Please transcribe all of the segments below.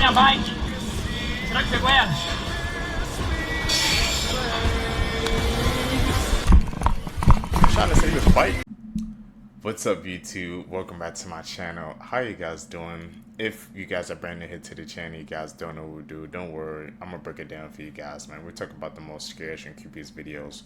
minha bike. Será que pegou ela? Trying to say this bike. What's up, YouTube? Welcome back to my channel. How you guys doing? If you guys are brand new here to the channel, you guys don't know what we do, don't worry, I'm gonna break it down for you guys, man. We're talking about the most scariest and creepiest videos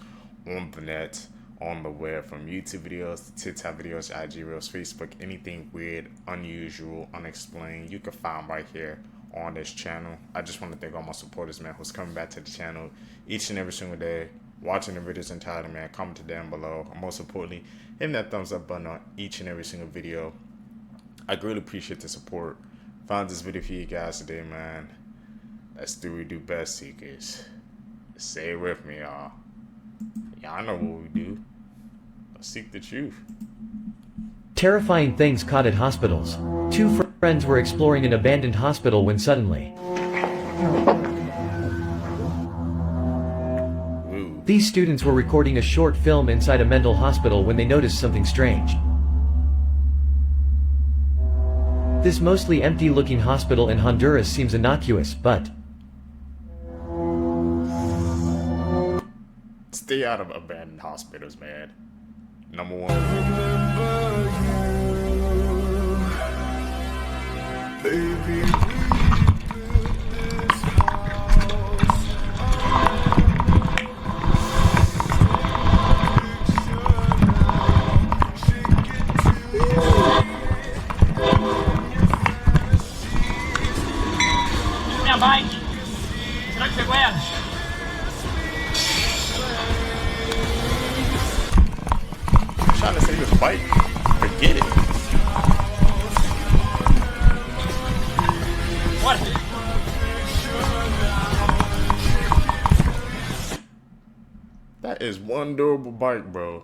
on the net, on the web, from YouTube videos to TikTok videos, IG reels, Facebook, anything weird, unusual, unexplained, you can find right here on this channel. I just want to thank all my supporters, man, who's coming back to the channel each and every single day, watching the videos entirely, man. Comment down below, and most importantly, hit that thumbs up button on each and every single video. I greatly appreciate the support. Found this video for you guys today, man. Let's do what we do best, seekers. Say it with me, y'all. Y'all know what we do. Let's seek the truth. Terrifying things caught at hospitals. Two friends were exploring an abandoned hospital when suddenly these students were recording a short film inside a mental hospital when they noticed something strange. This mostly empty-looking hospital in Honduras seems innocuous, but stay out of abandoned hospitals, man. Number one. Baby. Minha bike. Será que pegou ela? Trying to say this bike. Forget it. Bora. That is one durable bike, bro.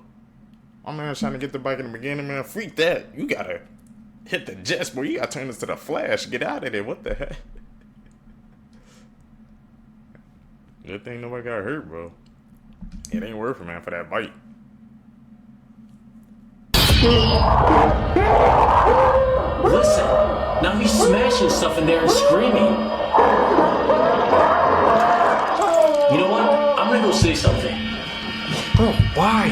My man's trying to get the bike in the beginning, man. Freak that. You gotta hit the jets, bro. You gotta turn this to the Flash. Get out of there. What the heck? Good thing nobody got hurt, bro. It ain't worth it, man, for that bite. Listen, now he's smashing stuff in there and screaming. You know what? I'm gonna go say something. Bro, why?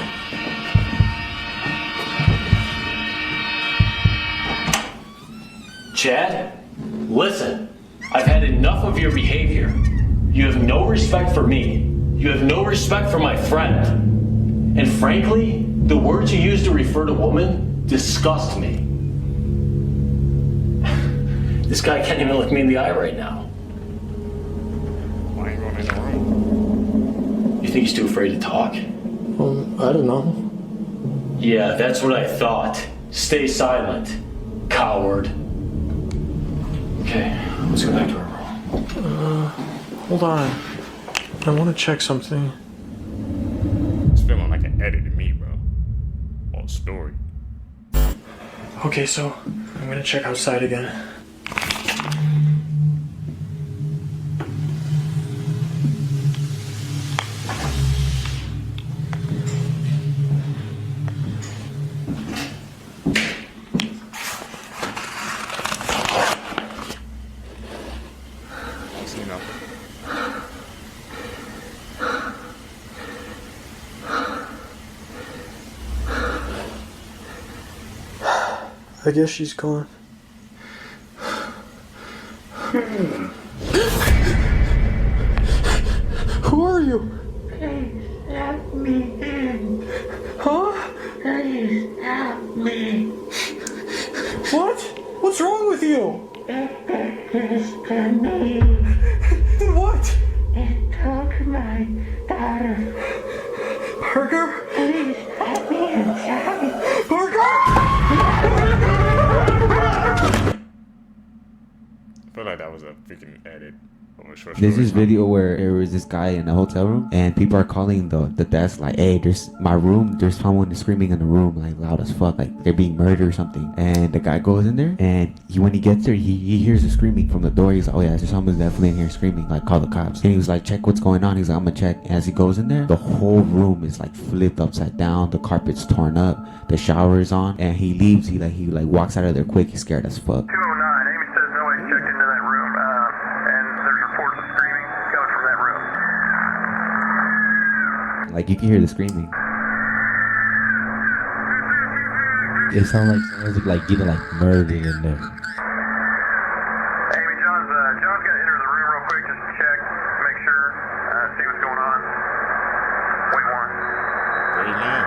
Chad, listen, I've had enough of your behavior. You have no respect for me. You have no respect for my friend. And frankly, the words you use to refer to women disgust me. This guy can't even look me in the eye right now. Why ain't going in the room? You think he's too afraid to talk? I don't know. Yeah, that's what I thought. Stay silent, coward. Okay, let's go back to our room. Hold on. I want to check something. It's feeling like an edit to me, bro. Or a story. Okay, so I'm gonna check outside again. You know. I guess she's gone. Who are you? Please let me in. Huh? Please help me. What? What's wrong with you? It did this to me. And what? It took my daughter. Parker? Please let me inside. Parker? I feel like that was a freaking edit. There's this video where there was this guy in a hotel room and people are calling the desk like, hey, there's my room, there's someone screaming in the room like loud as fuck, like they're being murdered or something. And the guy goes in there and when he gets there, he hears the screaming from the door. He's like, oh yeah, there's someone definitely in here screaming, like call the cops. And he was like, check what's going on. He's like, I'm gonna check. And as he goes in there, the whole room is like flipped upside down, the carpet's torn up, the shower is on, and he leaves. He walks out of there quick. He's scared as fuck. 209, Amy says nobody's checked into that room. Like you can hear the screaming. It sounds like someone's like getting like murdered in there. Amy, John's gonna enter the room real quick just to check, make sure, see what's going on. Wait one. Great man.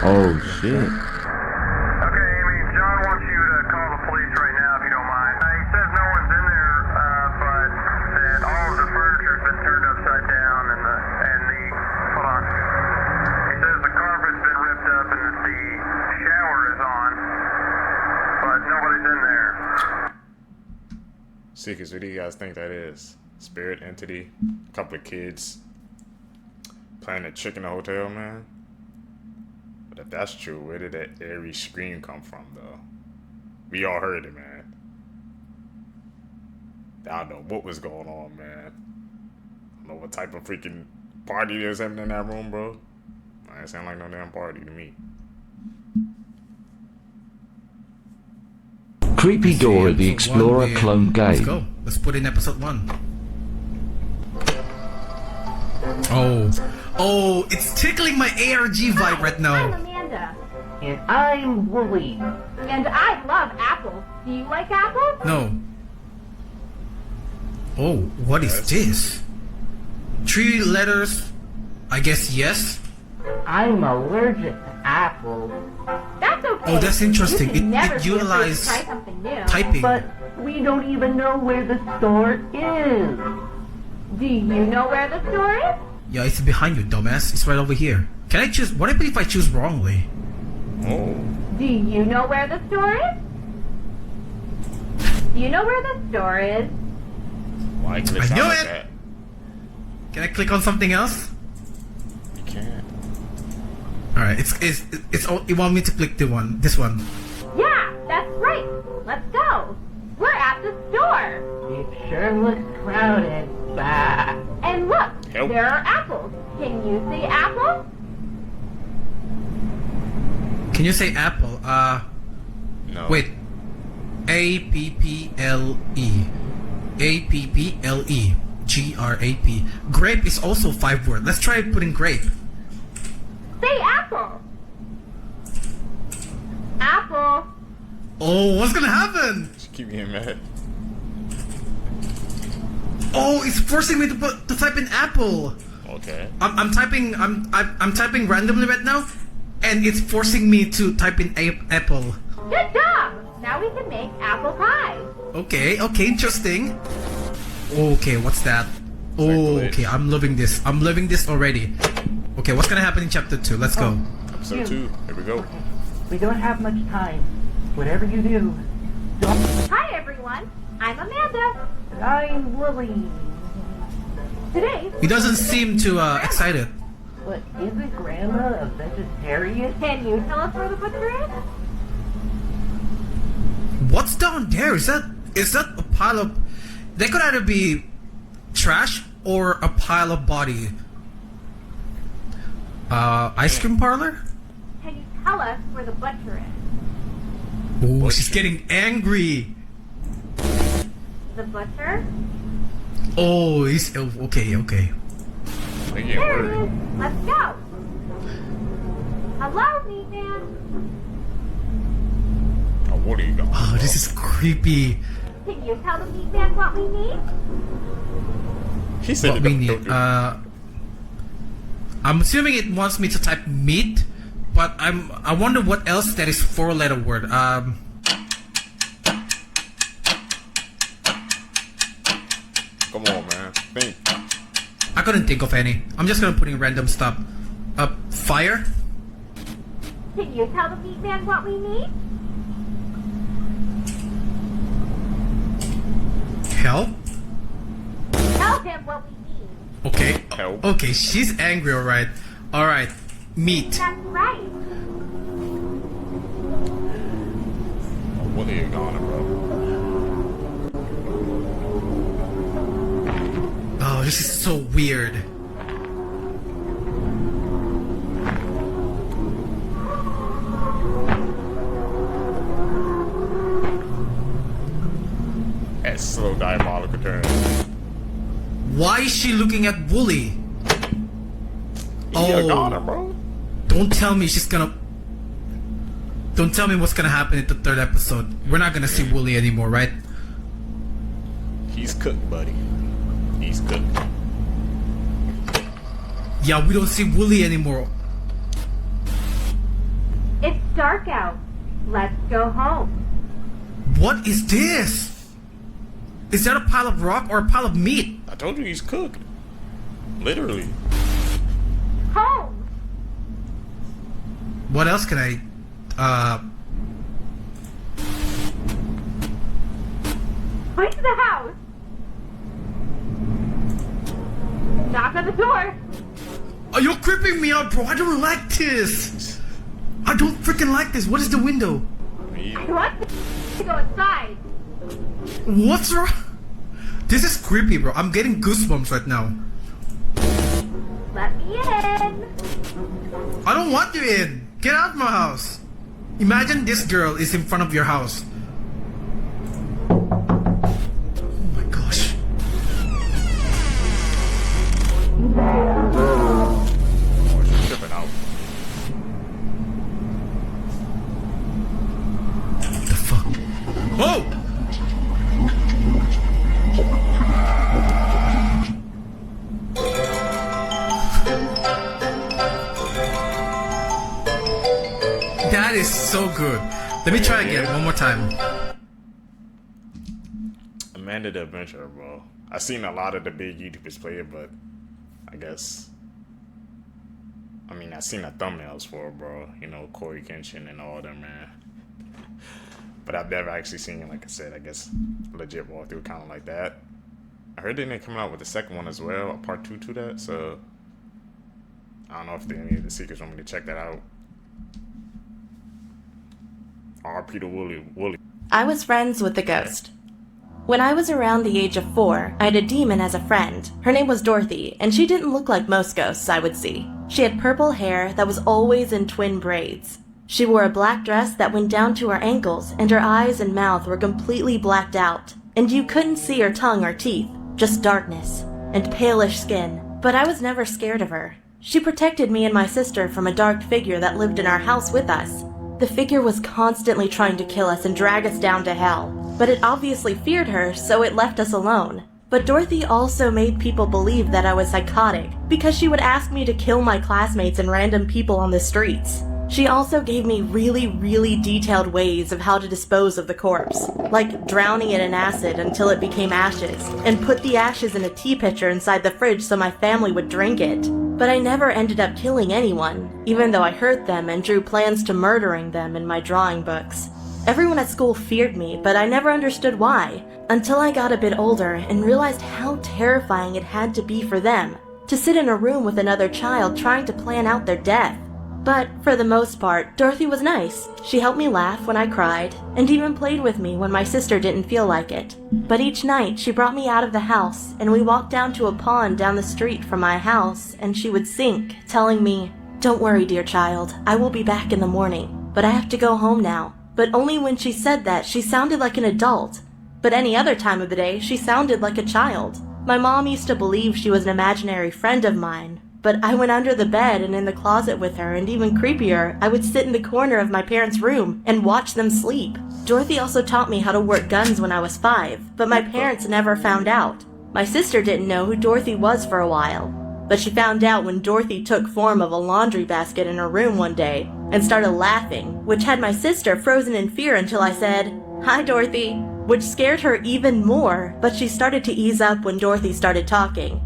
Oh shit. Okay, Amy, John wants you to call the police right now if you don't mind. He says no one's in there, but that all of the furniture's been turned upside down and the hold on. He says the carpet's been ripped up and that the shower is on, but nobody's in there. Seekers, what do you guys think that is? Spirit entity? A couple of kids playing a trick in the hotel, man? But if that's true, where did that eerie scream come from, though? We all heard it, man. I don't know what was going on, man. I don't know what type of freaking party there's happening in that room, bro. It sound like no damn party to me. Creepy Dora the Explorer clone game. Let's go. Let's put in episode 1. Oh, it's tickling my ARG vibe right I'm now. Amanda. And I'm Wooly. And I love apples. Do you like apples? No. Oh, what is this? 3 letters. I guess yes. I'm allergic to apples. That's okay. Oh, that's interesting. You can never It be afraid to utilizes try something new. typing. But we don't even know where the store is. Do you know where the store is? Yeah, it's behind you, dumbass. It's right over here. Can I choose? What if I choose wrongly? Oh. Do you know where the store is? Do you know where the store is? Why could it I sound knew like it! that? Can I click on something else? You can't. Alright, you want me to click this one. Yeah, that's right. Let's go. We're at the store. It sure looks crowded. Bah. And look, Help. there are apples. Can you see apples? Can you say apple? No. Wait. A-P-P-L-E. A-P-P-L-E. G-R-A-P. Grape is also 5 words. Let's try putting grape. Say apple. Apple. Oh, what's gonna happen? Just keep getting mad. Oh, it's forcing me to type in apple. Okay. I'm typing randomly right now, and it's forcing me to type in apple. Good job. Now we can make apple pie. Okay, interesting. Okay, what's that? Oh, okay, I'm loving this. I'm loving this already. Okay, what's gonna happen in chapter 2? Let's go. Episode 2. Here we go. We don't have much time. Whatever you do, don't. Hi everyone. I'm Amanda. And I'm Wooly. Today, He doesn't seem too excited. But isn't Grandma a vegetarian? can you tell us where the butcher is? What's down there? Is that a pile of? They could either be trash or a pile of body. Ice cream parlor? Can you tell us where the butcher is? Oh, she's getting angry. The butcher? Oh, he's okay. They get There it worried. is. Let's go. Hello, meat man. Oh, what are you going? Oh, this is creepy. Can you tell the meat man what we need? He said What it we don't- need? don't- I'm assuming it wants me to type meat, but I wonder what else that is 4-letter word. Come on, man. Think. I couldn't think of any. I'm just gonna put in random stuff. Fire? Can you tell the meat man what we need? Help? Tell him what we need. Okay. Help. Okay, she's angry, alright. Alright. Meat. That's right. Oh, what are you going, bro? Oh, this is so weird. That slow diabolical turn. Why is she looking at Wooly? Yeah, got her, bro. Don't tell me she's gonna... Don't tell me what's gonna happen in the third episode. We're not gonna see Wooly anymore, right? He's cooked, buddy. He's cooked. Yeah, we don't see Wooly anymore. It's dark out. Let's go home. What is this? Is that a pile of rock or a pile of meat? I told you he's cooked. Literally. Home. What else can I... Point to the house. Knock on the door. Oh, you're creeping me out, bro. I don't like this. I don't freaking like this. What is the window? I want to go inside. What's wrong? This is creepy, bro. I'm getting goosebumps right now. Let me in. I don't want you in. Get out of my house. Imagine this girl is in front of your house. Oh my gosh. Oh, she's tripping out. What the fuck? Whoa! That is so good. Let me try again one more time. Amanda the Adventurer, bro. I've seen a lot of the big YouTubers play it, but I guess... I mean, I've seen the thumbnails for it, bro. You know, Corey Kenshin and all them, man. But I've never actually seen it, like I said, I guess, legit walkthrough kind of like that. I heard they're coming out with the second one as well, a part 2 to that, so... I don't know if any of the seekers want me to check that out. RP to Wooly. I was friends with the ghost. When I was around the age of 4, I had a demon as a friend. Her name was Dorothy, and she didn't look like most ghosts I would see. She had purple hair that was always in twin braids. She wore a black dress that went down to her ankles, and her eyes and mouth were completely blacked out. And you couldn't see her tongue or teeth, just darkness and palish skin. But I was never scared of her. She protected me and my sister from a dark figure that lived in our house with us. The figure was constantly trying to kill us and drag us down to hell, but it obviously feared her, so it left us alone. But Dorothy also made people believe that I was psychotic, because she would ask me to kill my classmates and random people on the streets. She also gave me really detailed ways of how to dispose of the corpse, like drowning it in acid until it became ashes, and put the ashes in a tea pitcher inside the fridge so my family would drink it. But I never ended up killing anyone, even though I hurt them and drew plans to murdering them in my drawing books. Everyone at school feared me, but I never understood why, until I got a bit older and realized how terrifying it had to be for them to sit in a room with another child trying to plan out their death. But for the most part, Dorothy was nice. She helped me laugh when I cried, and even played with me when my sister didn't feel like it. But each night, she brought me out of the house, and we walked down to a pond down the street from my house, and she would sink, telling me, "Don't worry, dear child, I will be back in the morning, but I have to go home now." But only when she said that, she sounded like an adult. But any other time of the day, she sounded like a child. My mom used to believe she was an imaginary friend of mine, but I went under the bed and in the closet with her, and even creepier, I would sit in the corner of my parents' room and watch them sleep. Dorothy also taught me how to work guns when I was 5, but my parents never found out. My sister didn't know who Dorothy was for a while, but she found out when Dorothy took form of a laundry basket in her room one day and started laughing, which had my sister frozen in fear until I said, "Hi, Dorothy," which scared her even more, but she started to ease up when Dorothy started talking.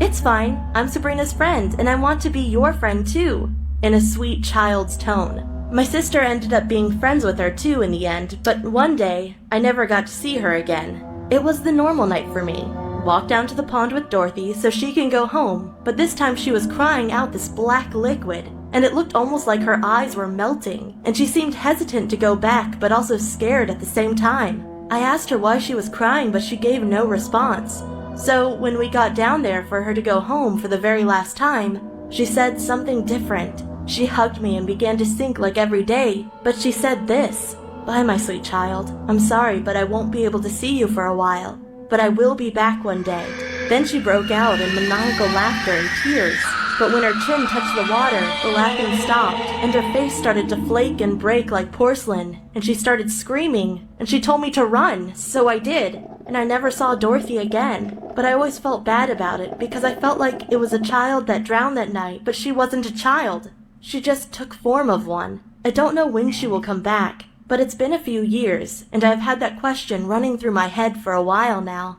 "It's fine, I'm Sabrina's friend, and I want to be your friend too," in a sweet child's tone. My sister ended up being friends with her too in the end, but one day, I never got to see her again. It was the normal night for me. Walk down to the pond with Dorothy so she can go home, but this time she was crying out this black liquid, and it looked almost like her eyes were melting, and she seemed hesitant to go back but also scared at the same time. I asked her why she was crying, but she gave no response. So when we got down there for her to go home for the very last time, she said something different. She hugged me and began to sink like every day, but she said this, "Bye, my sweet child. I'm sorry, but I won't be able to see you for a while. But I will be back one day." Then she broke out in maniacal laughter and tears. But when her chin touched the water, the laughing stopped, and her face started to flake and break like porcelain, and she started screaming, and she told me to run, so I did, and I never saw Dorothy again. But I always felt bad about it, because I felt like it was a child that drowned that night, but she wasn't a child. She just took form of one. I don't know when she will come back, but it's been a few years, and I've had that question running through my head for a while now.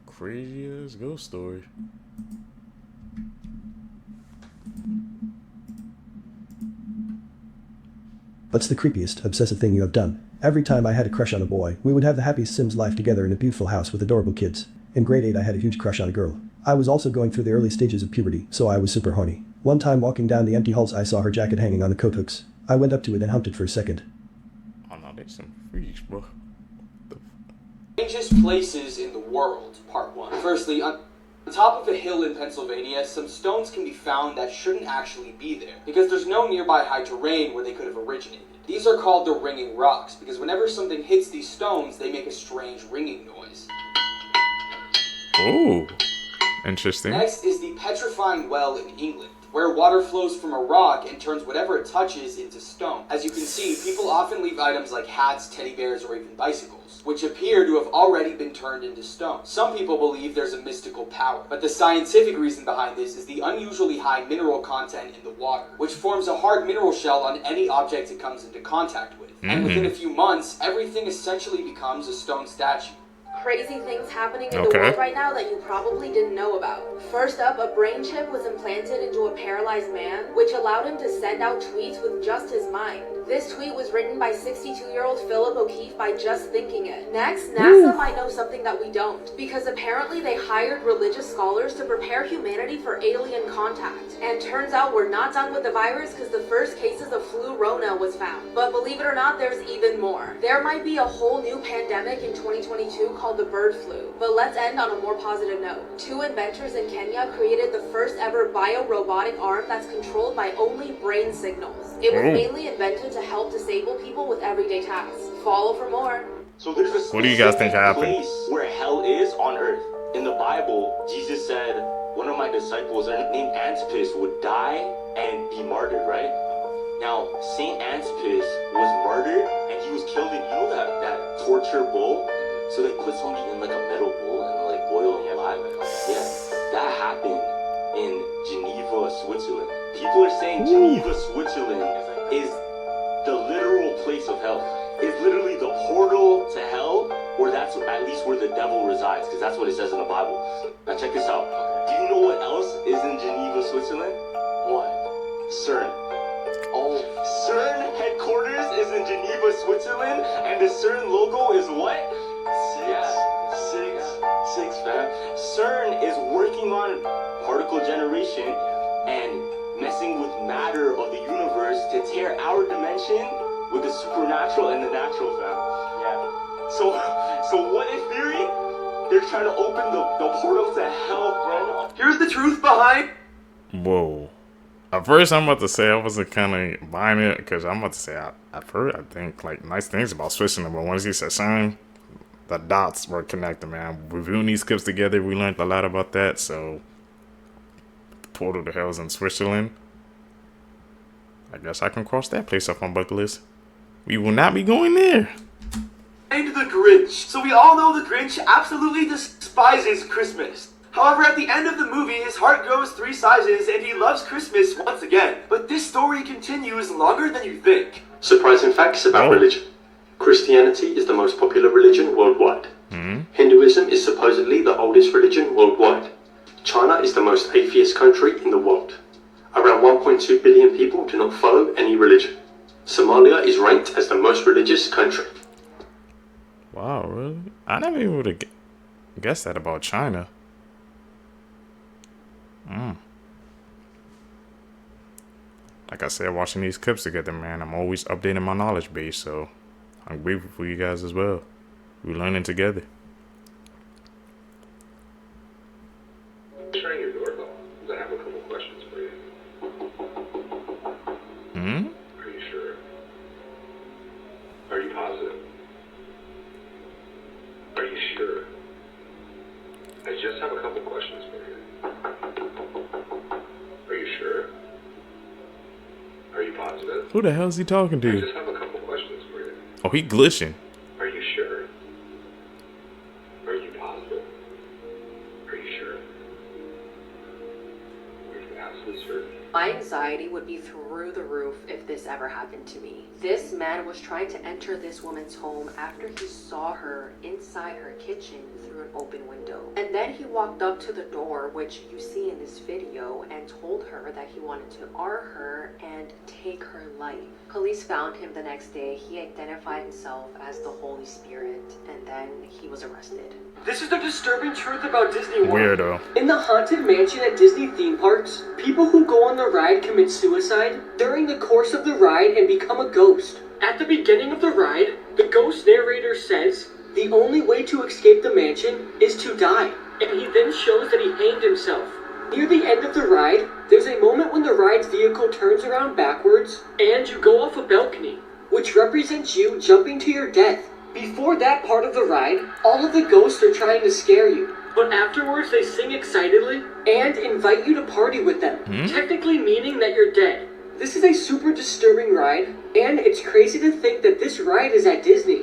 Crazy ass ghost story. What's the creepiest, obsessive thing you have done? Every time I had a crush on a boy, we would have the happiest Sims life together in a beautiful house with adorable kids. In grade 8 I had a huge crush on a girl. I was also going through the early stages of puberty, so I was super horny. One time walking down the empty halls I saw her jacket hanging on the coat hooks. I went up to it and humped it for a second. Oh no, there's some freaks, bro. Strangest places in the world, part 1. Firstly, on the top of a hill in Pennsylvania, some stones can be found that shouldn't actually be there, because there's no nearby high terrain where they could have originated. These are called the ringing rocks, because whenever something hits these stones, they make a strange ringing noise. Oh, interesting. Next is the petrifying well in England, where water flows from a rock and turns whatever it touches into stone. As you can see, people often leave items like hats, teddy bears, or even bicycles, which appear to have already been turned into stone. Some people believe there's a mystical power, but the scientific reason behind this is the unusually high mineral content in the water, which forms a hard mineral shell on any object it comes into contact with. And within a few months, everything essentially becomes a stone statue. Crazy things happening in the world right now that you probably didn't know about. First up, a brain chip was implanted into a paralyzed man, which allowed him to send out tweets with just his mind. This tweet was written by 62-year-old Philip O'Keefe by just thinking it. Next, NASA might know something that we don't, because apparently they hired religious scholars to prepare humanity for alien contact. And turns out we're not done with the virus because the first cases of flu Rona was found. But believe it or not, there's even more. There might be a whole new pandemic in 2022 called the bird flu. But let's end on a more positive note. 2 inventors in Kenya created the first ever bio-robotic arm that's controlled by only brain signals. It was mainly invented to help disabled people with everyday tasks. Follow for more. So there's a what do you guys think happened? Place where hell is on earth. In the Bible, Jesus said, one of my disciples named Antipas would die and be martyred, right? Now, Saint Antipas was martyred and he was killed in, that torture bowl? So they put somebody in like a metal bowl and like boil him alive. Yeah, that happened in Geneva, Switzerland. People are saying Geneva, Switzerland is the literal place of hell. It's literally the portal to hell, or that's at least where the devil resides, because that's what it says in the Bible. Now check this out. Do you know what else is in Geneva, Switzerland? What? CERN. Oh, CERN headquarters is in Geneva, Switzerland, and the CERN logo is what? Six, fam. CERN is working on particle generation and messing with matter of the universe to tear our dimension with the supernatural and the natural, fam. Yeah. So what in theory? They're trying to open the portal to hell, bro. Here's the truth behind. Whoa. At first, I'm about to say I wasn't kind of buying it because I'm about to say I've heard, I think, like nice things about Switzerland, but once he said CERN, the dots were connected, man. Reviewing these clips together, we learned a lot about that. So, portal to hell's in Switzerland. I guess I can cross that place off on bucket list. We will not be going there. And the Grinch. So we all know the Grinch absolutely despises Christmas. However, at the end of the movie, his heart grows 3 sizes and he loves Christmas once again. But this story continues longer than you think. Surprising facts about religion. Christianity is the most popular religion worldwide. Hinduism is supposedly the oldest religion worldwide. China is the most atheist country in the world. Around 1.2 billion people do not follow any religion. Somalia is ranked as the most religious country. Wow, really? I never even would have guessed that about China. Like I said, watching these clips together, man, I'm always updating my knowledge base, so I'm grateful for you guys as well. We're learning together. Trying your doorbell. I have a couple questions for you. Are you sure? Are you positive? Are you sure? Who the hell is he talking I to? just have a couple questions for you. Oh, he glitching. Are you sure? Are you positive? Are you sure? Are you absolutely certain? My anxiety would be through the roof if this ever happened to me. This man was trying to enter this woman's home after he saw her inside her kitchen through an open window. And then he walked up to the door, which you see in this video, and told her that he wanted to R her and take her life. Police found him the next day. He identified himself as the Holy Spirit, and then he was arrested. This is the disturbing truth about Disney World. Weirdo. In the Haunted Mansion at Disney theme parks, people who go on the ride commit suicide during the course of the ride and become a ghost. At the beginning of the ride, the ghost narrator says, "The only way to escape the mansion is to die." And he then shows that he hanged himself. Near the end of the ride, there's a moment when the ride's vehicle turns around backwards, and you go off a balcony, which represents you jumping to your death. Before that part of the ride, all of the ghosts are trying to scare you. But afterwards they sing excitedly and invite you to party with them, technically meaning that you're dead. This is a super disturbing ride, and it's crazy to think that this ride is at Disney.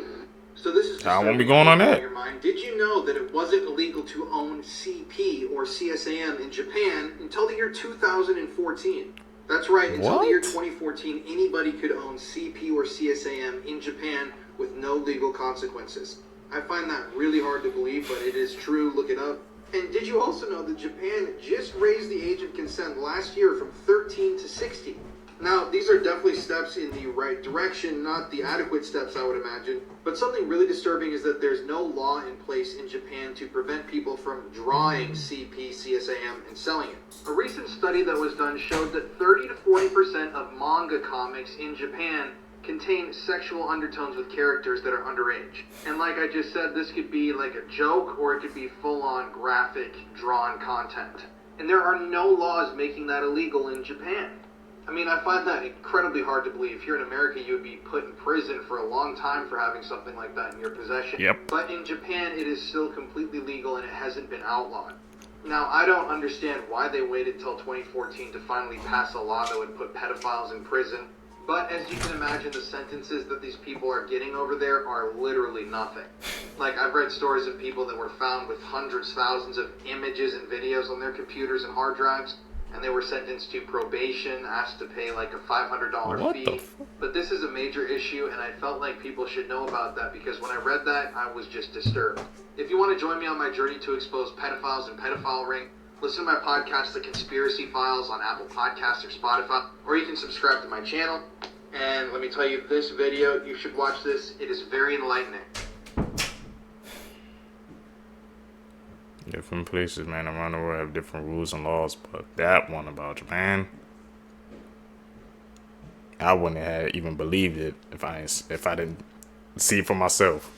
So this is I won't be going on that. your mind. Did you know that it wasn't illegal to own CP or CSAM in Japan until the year 2014? That's right, until the year 2014, anybody could own CP or CSAM in Japan with no legal consequences. I find that really hard to believe, but it is true. Look it up. And did you also know that Japan just raised the age of consent last year from 13 to 16? Now, these are definitely steps in the right direction, not the adequate steps, I would imagine. But something really disturbing is that there's no law in place in Japan to prevent people from drawing CP, CSAM, and selling it. A recent study that was done showed that 30 to 40% of manga comics in Japan contain sexual undertones with characters that are underage. And like I just said, this could be like a joke, or it could be full-on graphic, drawn content. And there are no laws making that illegal in Japan. I mean, I find that incredibly hard to believe. Here in America, you would be put in prison for a long time for having something like that in your possession. Yep. But in Japan, it is still completely legal and it hasn't been outlawed. Now, I don't understand why they waited till 2014 to finally pass a law that would put pedophiles in prison. But as you can imagine, the sentences that these people are getting over there are literally nothing. Like, I've read stories of people that were found with hundreds, thousands of images and videos on their computers and hard drives, and they were sentenced to probation, asked to pay like a $500 fee. But this is a major issue, and I felt like people should know about that, because when I read that, I was just disturbed. If you want to join me on my journey to expose pedophiles and pedophile ring, listen to my podcast, The Conspiracy Files, on Apple Podcasts or Spotify, or you can subscribe to my channel. And let me tell you, this video, you should watch this. It is very enlightening. Different places, man, around the world have different rules and laws, but that one about Japan, I wouldn't have even believed it if I didn't see it for myself.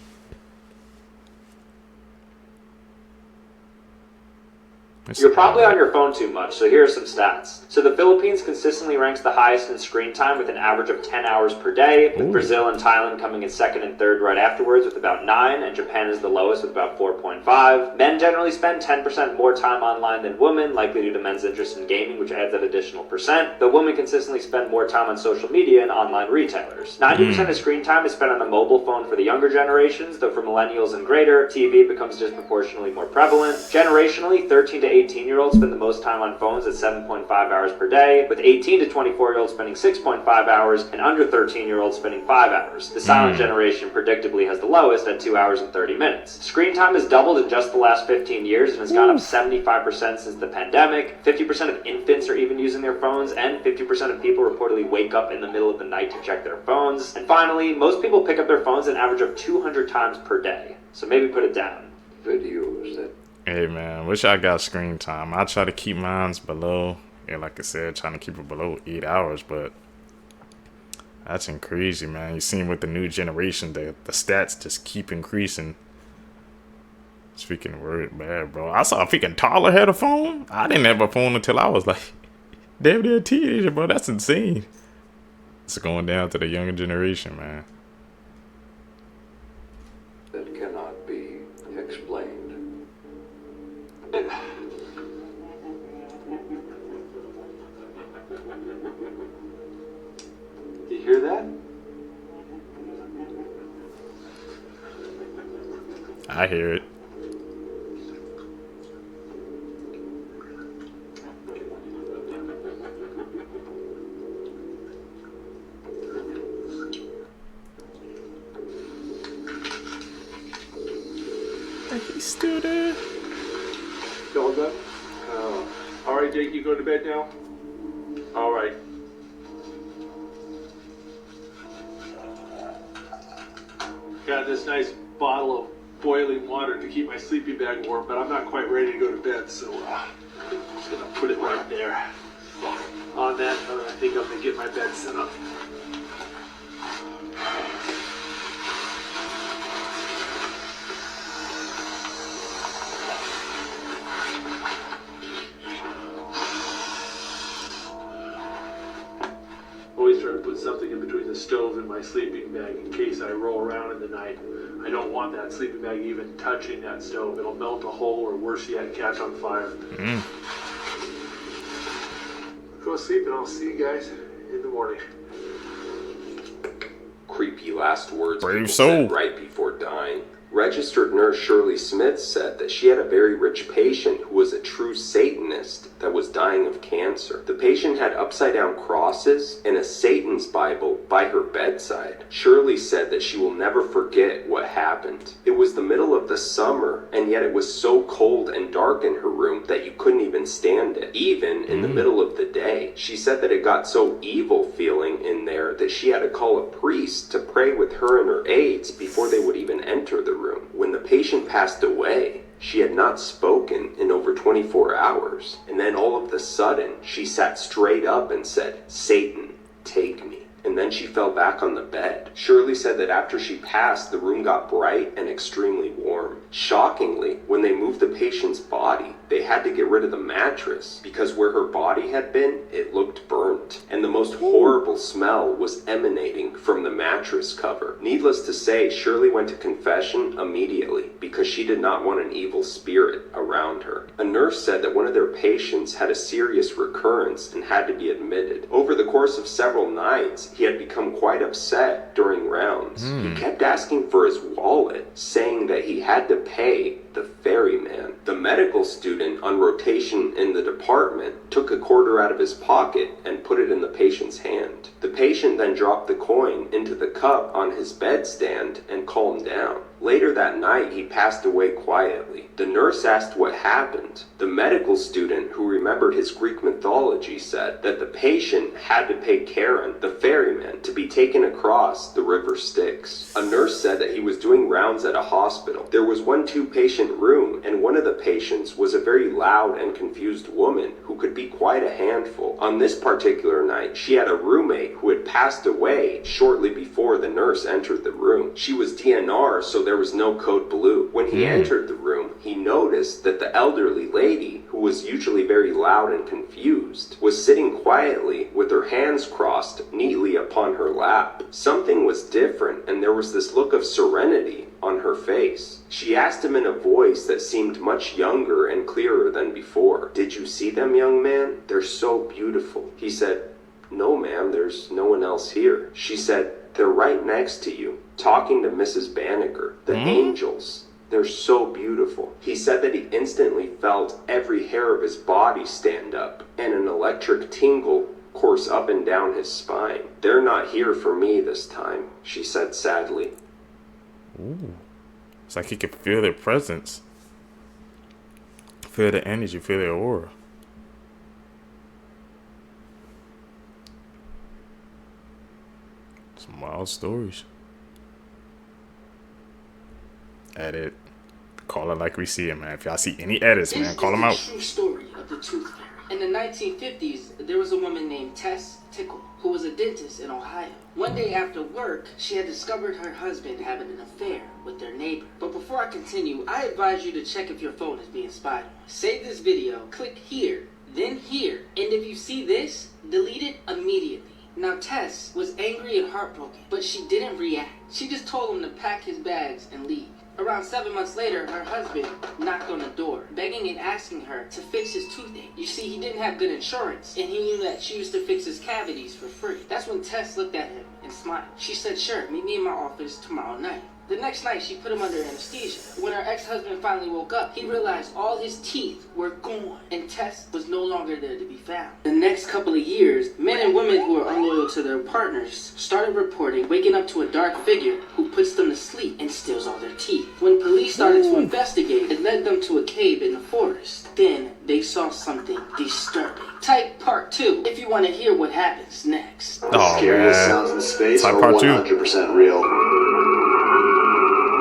You're probably on your phone too much, so here are some stats. So the Philippines consistently ranks the highest in screen time with an average of 10 hours per day, with Brazil and Thailand coming in second and third right afterwards with about 9, and Japan is the lowest with about 4.5. Men generally spend 10% more time online than women, likely due to men's interest in gaming, which adds that additional percent, though women consistently spend more time on social media and online retailers. 90% of screen time is spent on a mobile phone for the younger generations, though for millennials and greater, TV becomes disproportionately more prevalent. Generationally, 13 to 18-year-olds spend the most time on phones at 7.5 hours per day, with 18 to 24-year-olds spending 6.5 hours, and under 13-year-olds spending 5 hours. The silent generation predictably has the lowest at 2 hours and 30 minutes. Screen time has doubled in just the last 15 years and has gone up 75% since the pandemic. 50% of infants are even using their phones, and 50% of people reportedly wake up in the middle of the night to check their phones. And finally, most people pick up their phones an average of 200 times per day. So maybe put it down. Videos that... Hey man, wish I got screen time. I try to keep mine below, yeah, like I said, trying to keep it below 8 hours, but that's crazy, man. You seen with the new generation, the stats just keep increasing. Speaking of word, bad, bro. I saw a freaking toddler had a phone. I didn't have a phone until I was like damn near a teenager, bro. That's insane. It's going down to the younger generation, man. that cannot be explained. I hear it. He's still there. Y'all done? All right, Jake, you going to bed now? All right. Got this nice bottle of boiling water to keep my sleeping bag warm, but I'm not quite ready to go to bed, so I'm just gonna put it right there. On that note, I think I'm gonna get my bed set up. Always try to put something in between the stove and my sleeping bag in case I roll around in the night. I don't want that sleeping bag even touching that stove. It'll melt a hole or worse yet, catch on fire. Go to sleep and I'll see you guys in the morning. Creepy last words Brave people soul. said right before dying. Registered nurse Shirley Smith said that she had a very rich patient who was a true Satanist that was dying of cancer. The patient had upside-down crosses and a Satan's Bible by her bedside. Shirley said that she will never forget what happened. It was the middle of the summer, and yet it was so cold and dark in her room that you couldn't even stand it, even in the middle of the day. She said that it got so evil feeling in there that she had to call a priest to pray with her and her aides before they would even enter the room. When the patient passed away, she had not spoken in over 24 hours. And then all of a sudden, she sat straight up and said, "Satan, take me." And then she fell back on the bed. Shirley said that after she passed, the room got bright and extremely warm. Shockingly, when they moved the patient's body, they had to get rid of the mattress because where her body had been, it looked burnt. And the most horrible smell was emanating from the mattress cover. Needless to say, Shirley went to confession immediately because she did not want an evil spirit around her. A nurse said that one of their patients had a serious recurrence and had to be admitted. Over the course of several nights, he had become quite upset during rounds. He kept asking for his wallet, saying that he had to pay the ferryman. The medical student on rotation in the department took a quarter out of his pocket and put it in the patient's hand. The patient then dropped the coin into the cup on his bedstand and calmed down. Later that night, he passed away quietly. The nurse asked what happened. The medical student, who remembered his Greek mythology, said that the patient had to pay Charon, the ferryman, to be taken across the river Styx. A nurse said that he was doing rounds at a hospital. There was one two-patient room, and one of the patients was a very loud and confused woman who could be quite a handful. On this particular night, she had a roommate who had passed away shortly before the nurse entered the room. She was DNR, so there was no code blue. When he entered the room, he noticed that the elderly lady, who was usually very loud and confused, was sitting quietly with her hands crossed neatly upon her lap. Something was different, and there was this look of serenity on her face. She asked him in a voice that seemed much younger and clearer than before, "Did you see them, young man? They're so beautiful." He said, "No, ma'am, there's no one else here." She said, "They're right next to you, talking to Mrs. Banneker. The angels. They're so beautiful." He said that he instantly felt every hair of his body stand up, and an electric tingle course up and down his spine. "They're not here for me this time," she said sadly. Ooh. It's like he could feel their presence. Feel the energy, feel their aura. Some wild stories. Edit. Call it like we see it, man. If y'all see any edits, man, call them out. This is the true story of the Tooth Fairy. In the 1950s, there was a woman named Tess Tickle who was a dentist in Ohio. One day after work, she had discovered her husband having an affair with their neighbor. But before I continue, I advise you to check if your phone is being spied on. Save this video, click here, then here, and if you see this, delete it immediately. Now Tess was angry and heartbroken, but she didn't react. She just told him to pack his bags and leave. Around 7 months later, her husband knocked on the door, begging and asking her to fix his toothache. You see, he didn't have good insurance, and he knew that she used to fix his cavities for free. That's when Tess looked at him and smiled. She said, "Sure, meet me in my office tomorrow night." The next night, she put him under anesthesia. When her ex-husband finally woke up, he realized all his teeth were gone, and Tess was no longer there to be found. The next couple of years, men and women who were unloyal to their partners started reporting waking up to a dark figure who puts them to sleep and steals all their teeth. When police started to investigate, it led them to a cave in the forest. Then, they saw something disturbing. Type part 2 if you want to hear what happens next. Oh, Scariest man. sounds in space Type are part 2. 100% real.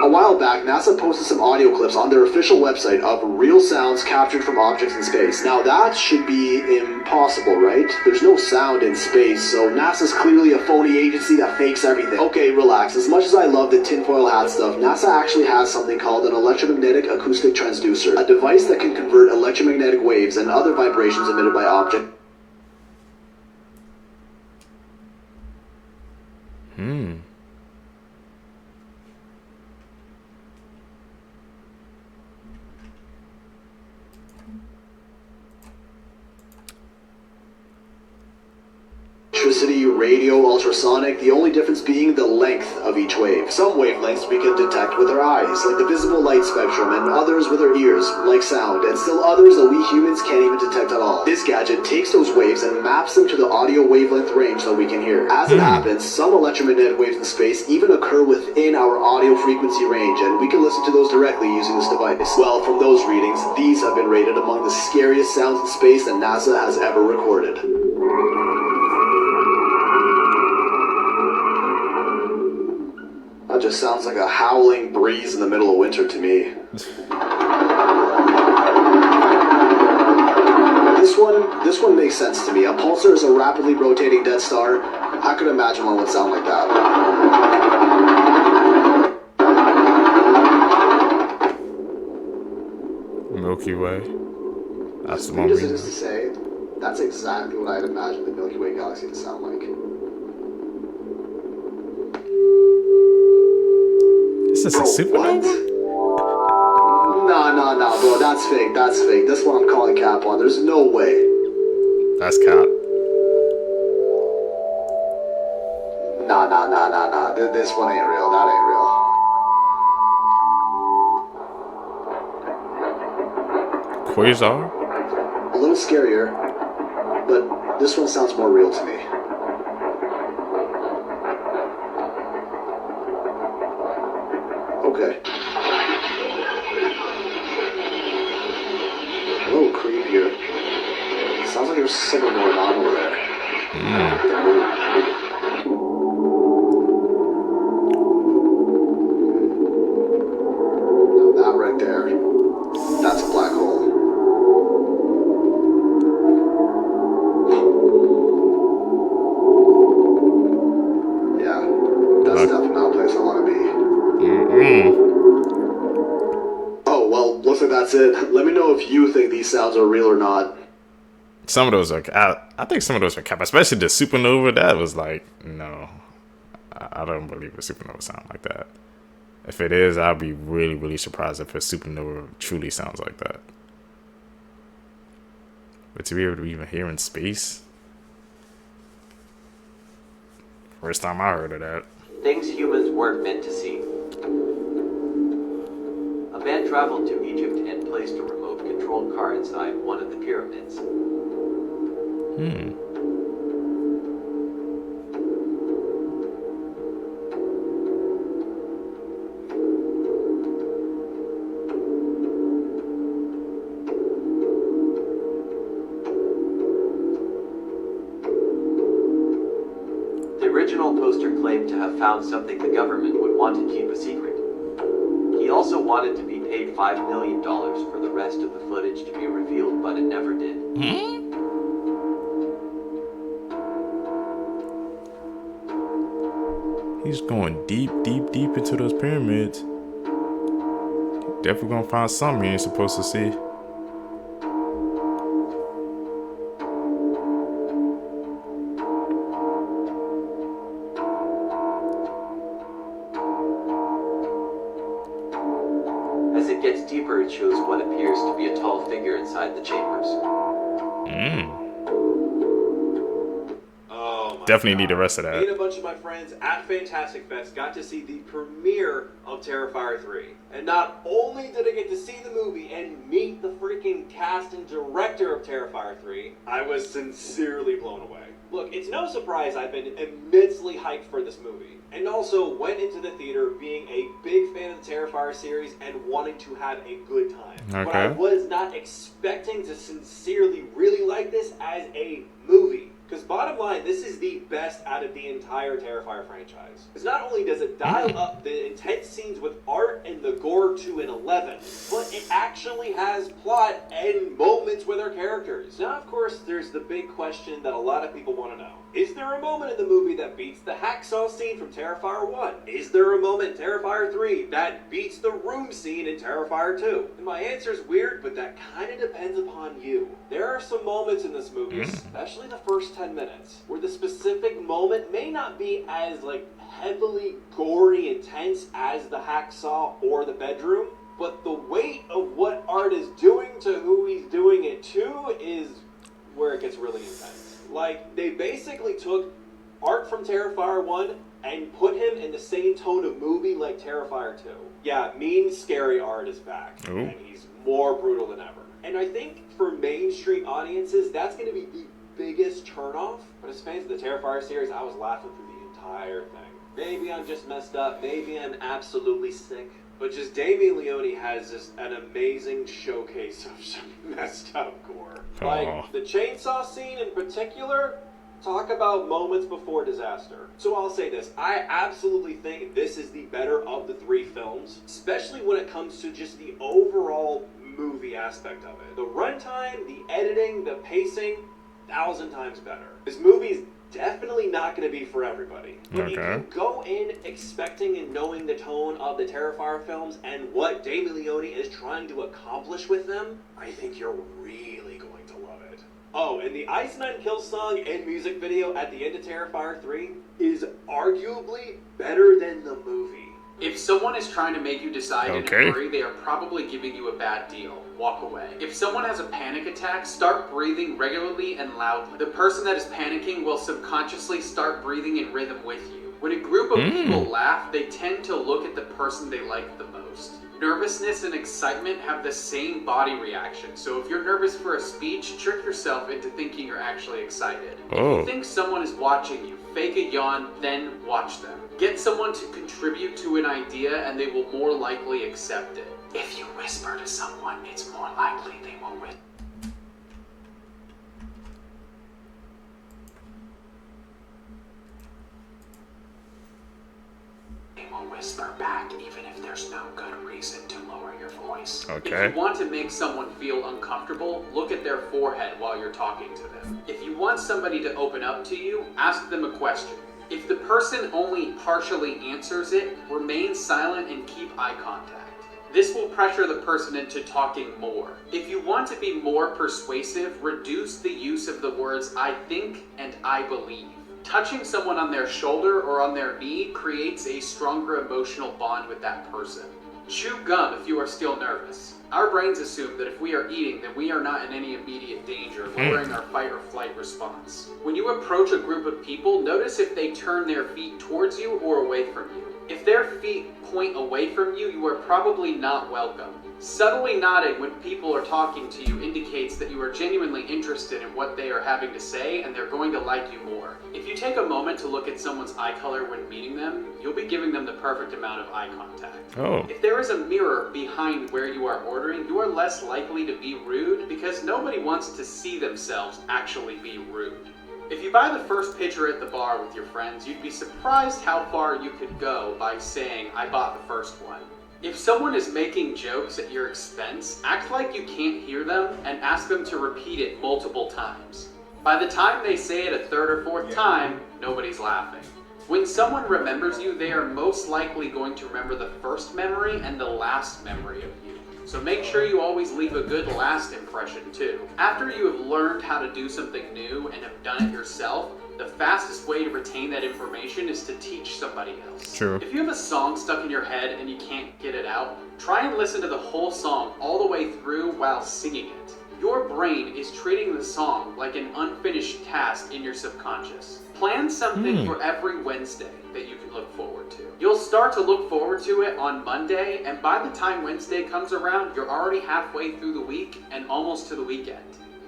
A while back, NASA posted some audio clips on their official website of real sounds captured from objects in space. Now that should be impossible, right? There's no sound in space, so NASA's clearly a phony agency that fakes everything. Okay, relax. As much as I love the tinfoil hat stuff, NASA actually has something called an electromagnetic acoustic transducer, a device that can convert electromagnetic waves and other vibrations emitted by objects. Electricity, radio, ultrasonic, the only difference being the length of each wave. Some wavelengths we can detect with our eyes, like the visible light spectrum, and others with our ears, like sound, and still others that we humans can't even detect at all. This gadget takes those waves and maps them to the audio wavelength range that we can hear. As it happens, some electromagnetic waves in space even occur within our audio frequency range, and we can listen to those directly using this device. Well, from those readings, these have been rated among the scariest sounds in space that NASA has ever recorded. That just sounds like a howling breeze in the middle of winter to me. This one makes sense to me. A pulsar is a rapidly rotating dead star. I could imagine one would sound like that. Milky Way. That's the one. Needless it is to say, that's exactly what I'd imagine the Milky Way galaxy to sound like. Is this a supernova? Nah, bro, that's fake, that's fake. This one I'm calling cap on. There's no way. That's cap. Nah. This one ain't real. That ain't real. Quasar? A little scarier, but this one sounds more real to me. Okay. A little creepier. Sounds like there's something going on over there. Now that right there, that's a black hole. Yeah, that's definitely not a place I want to be. Oh, well, looks like that's it. Let me know if you think these sounds are real or not. Some of those are, I think some of those are cap, especially the supernova. That was like, no, I don't believe a supernova sound like that. If it is, I'll be really, really surprised if a supernova truly sounds like that. But to be able to even hear in space, first time I heard of that. Things humans weren't meant to see. A man traveled to Egypt and placed a remote-controlled car inside one of the pyramids. The original poster claimed to have found something the government would want to keep a secret. He also wanted to be paid $5 million for the rest of the footage to be revealed, but it never did. He's going deep into those pyramids. Definitely gonna find something he ain't supposed to see. As it gets deeper, it shows what appears to be a tall figure inside the chambers. Oh Definitely need the rest of that. Me and a bunch of my friends at Fantastic Fest got to see the premiere of Terrifier 3. And not only did I get to see the movie and meet the freaking cast and director of Terrifier 3, I was sincerely blown away. Look, it's no surprise I've been immensely hyped for this movie, and also went into the theater being a big fan of the Terrifier series and wanting to have a good time. Okay. But I was not expecting to sincerely really like this as a movie. Because bottom line, this is the best out of the entire Terrifier franchise. Because not only does it dial up the intense scenes with art and the gore to an 11, but it actually has plot and moments with our characters. Now, of course, there's the big question that a lot of people want to know. Is there a moment in the movie that beats the hacksaw scene from Terrifier 1? Is there a moment in Terrifier 3 that beats the room scene in Terrifier 2? And my answer is weird, but that kind of depends upon you. There are some moments in this movie, especially the first 10 minutes, where the specific moment may not be as heavily gory intense as the hacksaw or the bedroom, but the weight of what Art is doing to who he's doing it to is where it gets really intense. Like, they basically took Art from Terrifier 1 and put him in the same tone of movie like Terrifier 2. Yeah, mean, scary Art is back, and he's more brutal than ever. And I think for mainstream audiences, that's going to be the biggest turnoff. But as fans of the Terrifier series, I was laughing through the entire thing. Maybe I'm just messed up. Maybe I'm absolutely sick. But just Damien Leone has just an amazing showcase of some messed up gore. Like, the chainsaw scene in particular, talk about moments before disaster. So I'll say this, I absolutely think this is the better of the three films, especially when it comes to just the overall movie aspect of it. The runtime, the editing, the pacing, 1,000 times better. This movie is definitely not going to be for everybody. But if you go in expecting and knowing the tone of the Terrifier films and what Damien Leone is trying to accomplish with them, I think you're really going to love it. Oh, and the Ice Nine Kills song and music video at the end of Terrifier 3 is arguably better than the movie. If someone is trying to make you decide in a hurry, they are probably giving you a bad deal. Walk away. If someone has a panic attack, start breathing regularly and loudly. The person that is panicking will subconsciously start breathing in rhythm with you. When a group of people laugh, they tend to look at the person they like the most. Nervousness and excitement have the same body reaction, so if you're nervous for a speech, trick yourself into thinking you're actually excited. If you think someone is watching you, fake a yawn, then watch them. Get someone to contribute to an idea and they will more likely accept it. If you whisper to someone, it's more likely they will whisper back even if there's no good reason to lower your voice. If you want to make someone feel uncomfortable, look at their forehead while you're talking to them. If you want somebody to open up to you, ask them a question. If the person only partially answers it, remain silent and keep eye contact. This will pressure the person into talking more. If you want to be more persuasive, reduce the use of the words I think and I believe. Touching someone on their shoulder or on their knee creates a stronger emotional bond with that person. Chew gum if you are still nervous. Our brains assume that if we are eating, then we are not in any immediate danger, lowering our fight or flight response. When you approach a group of people, notice if they turn their feet towards you or away from you. If their feet point away from you, you are probably not welcome. Subtly nodding when people are talking to you indicates that you are genuinely interested in what they are having to say and they're going to like you more. If you take a moment to look at someone's eye color when meeting them, you'll be giving them the perfect amount of eye contact. If there is a mirror behind where you are ordering, you are less likely to be rude because nobody wants to see themselves actually be rude. If you buy the first pitcher at the bar with your friends, you'd be surprised how far you could go by saying, I bought the first one. If someone is making jokes at your expense, act like you can't hear them and ask them to repeat it multiple times. By the time they say it a third or fourth time, nobody's laughing. When someone remembers you, they are most likely going to remember the first memory and the last memory of you. So make sure you always leave a good last impression too. After you have learned how to do something new and have done it yourself, the fastest way to retain that information is to teach somebody else. True. If you have a song stuck in your head and you can't get it out, try and listen to the whole song all the way through while singing it. Your brain is treating the song like an unfinished task in your subconscious. Plan something for every Wednesday that you can look forward to. You'll start to look forward to it on Monday, and by the time Wednesday comes around, you're already halfway through the week and almost to the weekend.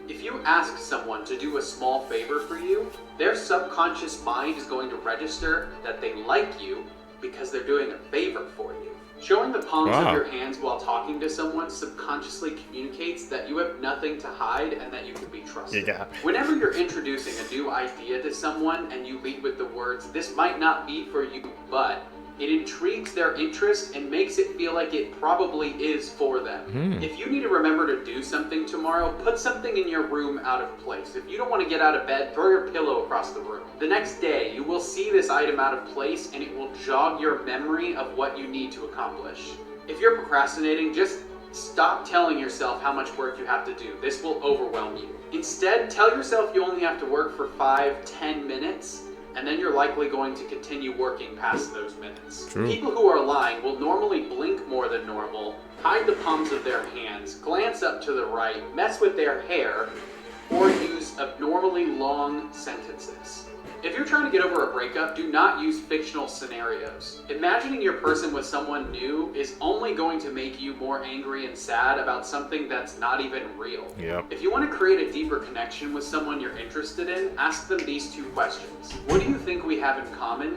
If you ask someone to do a small favor for you, their subconscious mind is going to register that they like you because they're doing a favor for you. Showing the palms of your hands while talking to someone subconsciously communicates that you have nothing to hide and that you can be trusted. Whenever you're introducing a new idea to someone and you lead with the words, "This might not be for you, but," it intrigues their interest and makes it feel like it probably is for them. If you need to remember to do something tomorrow, put something in your room out of place. If you don't want to get out of bed, throw your pillow across the room. The next day, you will see this item out of place and it will jog your memory of what you need to accomplish. If you're procrastinating, just stop telling yourself how much work you have to do. This will overwhelm you. Instead, tell yourself you only have to work for 5-10 minutes, and then you're likely going to continue working past those minutes. People who are lying will normally blink more than normal, hide the palms of their hands, glance up to the right, mess with their hair, or use abnormally long sentences. If you're trying to get over a breakup, do not use fictional scenarios. Imagining your person with someone new is only going to make you more angry and sad about something that's not even real. If you want to create a deeper connection with someone you're interested in, ask them these two questions. What do you think we have in common?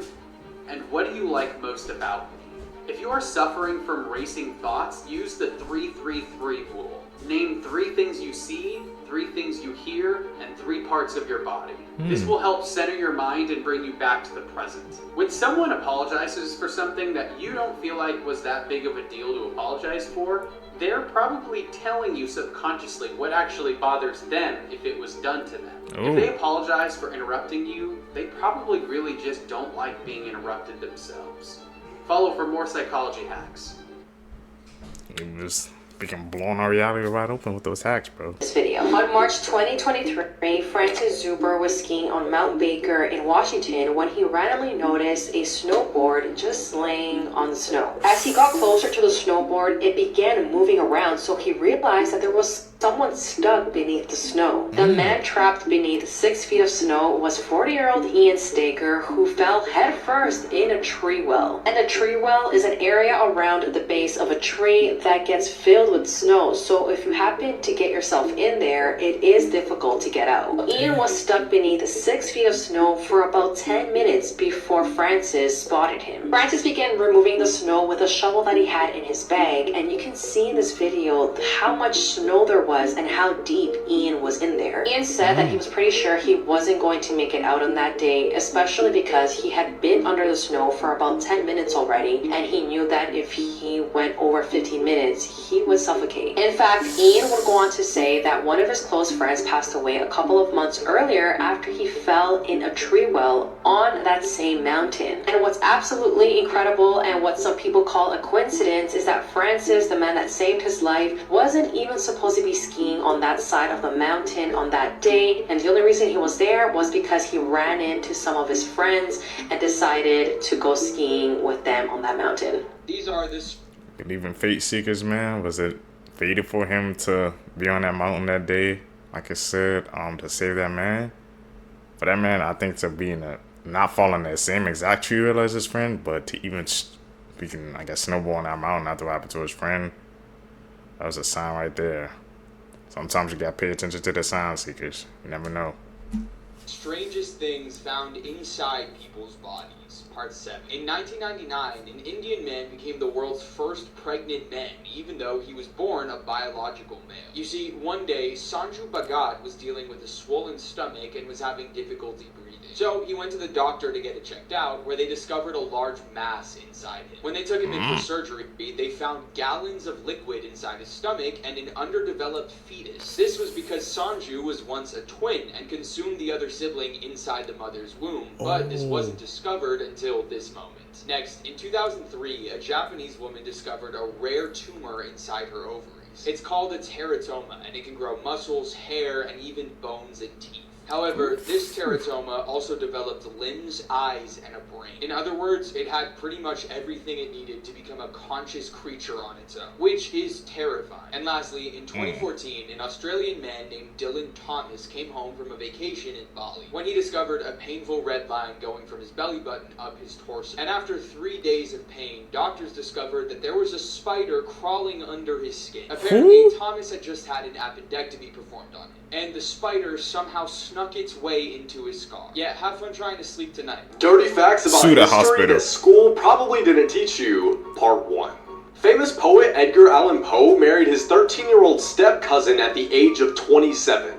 And what do you like most about me? If you are suffering from racing thoughts, use the 3-3-3 rule. Name 3 things you see, 3 things you hear, and 3 parts of your body. This will help center your mind and bring you back to the present. When someone apologizes for something that you don't feel like was that big of a deal to apologize for, they're probably telling you subconsciously what actually bothers them if it was done to them. If they apologize for interrupting you, they probably really just don't like being interrupted themselves. Follow for more psychology hacks. Freaking blowing our reality right open with those hacks, bro. This video. On March 2023, Francis Zuber was skiing on Mount Baker in Washington when he randomly noticed a snowboard just laying on the snow. As he got closer to the snowboard, it began moving around, so he realized that there was someone stuck beneath the snow. The man trapped beneath 6 feet of snow was 40-year-old Ian Staker, who fell headfirst in a tree well. And a tree well is an area around the base of a tree that gets filled with snow, so if you happen to get yourself in there, it is difficult to get out. Ian was stuck beneath 6 feet of snow for about 10 minutes before Francis spotted him. Francis began removing the snow with a shovel that he had in his bag, and you can see in this video how much snow there was and how deep Ian was in there. Ian said that he was pretty sure he wasn't going to make it out on that day, especially because he had been under the snow for about 10 minutes already, and he knew that if he went over 15 minutes, he would suffocate. In fact, Ian would go on to say that one of his close friends passed away a couple of months earlier after he fell in a tree well on that same mountain. And what's absolutely incredible and what some people call a coincidence is that Francis, the man that saved his life, wasn't even supposed to be skiing on that side of the mountain on that day, and the only reason he was there was because he ran into some of his friends and decided to go skiing with them on that mountain. These are the Believe in fate seekers, man. Was it fated for him to be on that mountain that day, like I said, to save that man? For that man, I think to be in not falling that same exact tree well as his friend, but to even speaking, I guess, snowball on that mountain after what happened to his friend, that was a sign right there. Sometimes you gotta pay attention to the sign seekers. You never know. Strangest things found inside people's bodies. Part 7. In 1999, an Indian man became the world's first pregnant man, even though he was born a biological male. You see, one day, Sanju Bhagat was dealing with a swollen stomach and was having difficulty breathing. So he went to the doctor to get it checked out, where they discovered a large mass inside him. When they took him in for surgery, they found gallons of liquid inside his stomach and an underdeveloped fetus. This was because Sanju was once a twin and consumed the other sibling inside the mother's womb, but this wasn't discovered until this moment. Next, in 2003, a Japanese woman discovered a rare tumor inside her ovaries. It's called a teratoma, and it can grow muscles, hair, and even bones and teeth. However, this teratoma also developed limbs, eyes, and a brain. In other words, it had pretty much everything it needed to become a conscious creature on its own, which is terrifying. And lastly, in 2014, an Australian man named Dylan Thomas came home from a vacation in Bali when he discovered a painful red line going from his belly button up his torso. And after 3 days of pain, doctors discovered that there was a spider crawling under his skin. Apparently, Thomas had just had an appendectomy performed on him, and the spider somehow snuck its way into his skull. Yeah, have fun trying to sleep tonight. Dirty facts about history that school probably didn't teach you, part 1. Famous poet Edgar Allan Poe married his 13-year-old step-cousin at the age of 27.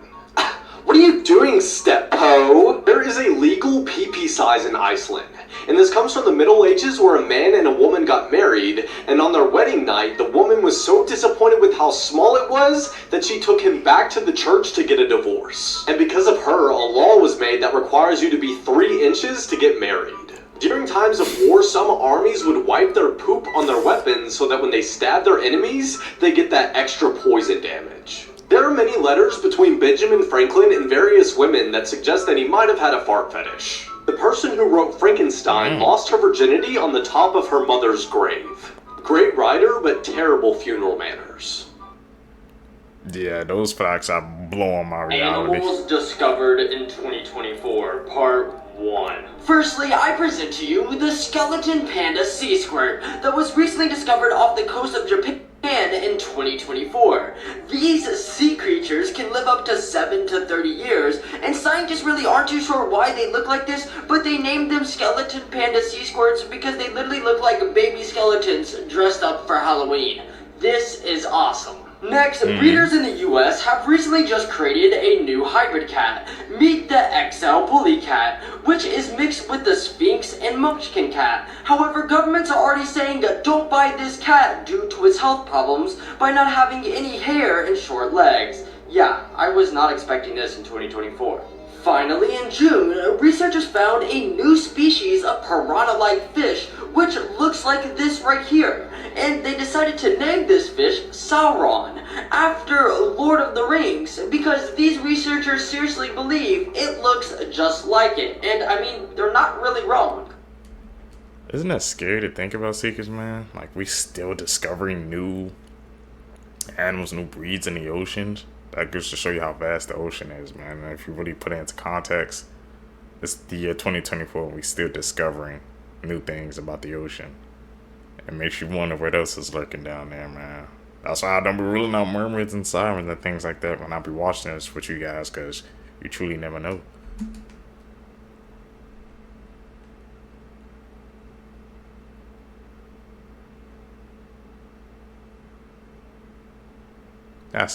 What are you doing, Step Poe? There is a legal pee-pee size in Iceland, and this comes from the Middle Ages where a man and a woman got married, and on their wedding night, the woman was so disappointed with how small it was that she took him back to the church to get a divorce. And because of her, a law was made that requires you to be 3 inches to get married. During times of war, some armies would wipe their poop on their weapons so that when they stab their enemies, they get that extra poison damage. There are many letters between Benjamin Franklin and various women that suggest that he might have had a fart fetish. The person who wrote Frankenstein lost her virginity on the top of her mother's grave. Great writer, but terrible funeral manners. Yeah, those facts are blowing my reality. Animals discovered in 2024, part 1. Firstly, I present to you the skeleton panda sea squirt that was recently discovered off the coast of Japan in 2024. These sea creatures can live up to 7 to 30 years, and scientists really aren't too sure why they look like this, but they named them skeleton panda sea squirts because they literally look like baby skeletons dressed up for Halloween. This is awesome. Next, breeders in the US have recently just created a new hybrid cat. Meet the XL Bully Cat, which is mixed with the Sphinx and Munchkin cat. However, governments are already saying don't buy this cat due to its health problems by not having any hair and short legs. Yeah, I was not expecting this in 2024. Finally, in June, researchers found a new species of piranha-like fish, which looks like this right here. And they decided to name this fish Sauron, after Lord of the Rings, because these researchers seriously believe it looks just like it. And I mean, they're not really wrong. Isn't that scary to think about, Seekers, man? Like, we still discovering new animals, new breeds in the oceans. That goes to show you how vast the ocean is, man. And if you really put it into context, it's the year 2024, and we still discovering new things about the ocean. It makes you wonder what else is lurking down there, man. That's why I don't be ruling out mermaids and sirens and things like that when I be watching this with you guys, because you truly never know.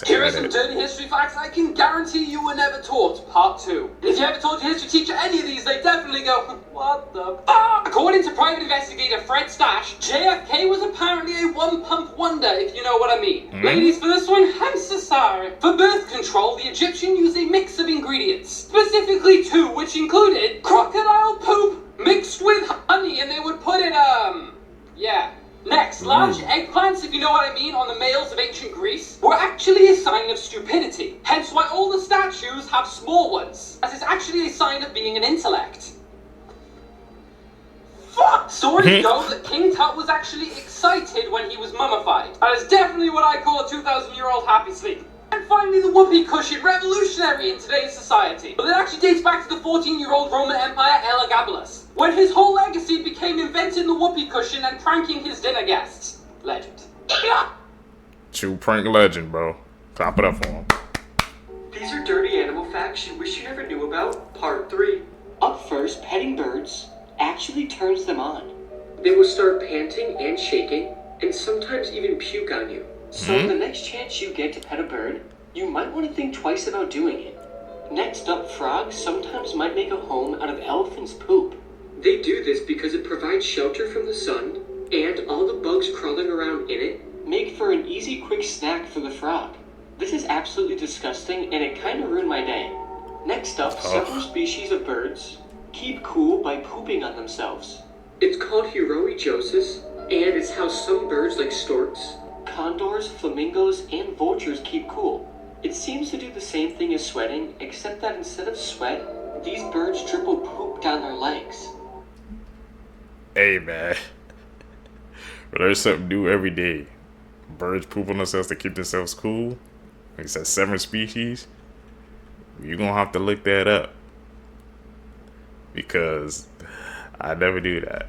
Here are some dirty history facts I can guarantee you were never taught, part 2. If you ever told your history teacher any of these, they definitely go, what the fuck? According to private investigator Fred Stash, JFK was apparently a one-pump wonder, if you know what I mean. Ladies, for this one, I'm so sorry. For birth control, the Egyptian used a mix of ingredients, specifically 2, which included crocodile poop mixed with honey, and they would put it, yeah. Next, large eggplants, if you know what I mean, on the males of ancient Greece, were actually a sign of stupidity. Hence why all the statues have small ones, as it's actually a sign of being an intellect. Fuck! Stories go that King Tut was actually excited when he was mummified. That is definitely what I call a 2,000-year-old happy sleep. And finally, the whoopee cushion, revolutionary in today's society. But it actually dates back to the 14-year-old Roman Empire Elagabalus, when his whole legacy became inventing the whoopee cushion and pranking his dinner guests. Legend. True prank legend, bro. Clap it up for him. These are dirty animal facts you wish you never knew about, part 3. Up first, petting birds actually turns them on. They will start panting and shaking, and sometimes even puke on you. So the next chance you get to pet a bird, you might want to think twice about doing it. Next up, frogs sometimes might make a home out of elephant's poop. They do this because it provides shelter from the sun, and all the bugs crawling around in it make for an easy quick snack for the frog. This is absolutely disgusting, and it kind of ruined my day. Next up, several species of birds keep cool by pooping on themselves. It's called heroichosis, and it's how some birds like storks, condors, flamingos, and vultures keep cool. It seems to do the same thing as sweating, except that instead of sweat, these birds dribble poop down their legs. Hey, man. But there's something new every day. Birds poop on themselves to keep themselves cool. Like I said, 7 species. You're going to have to look that up. Because I never do that.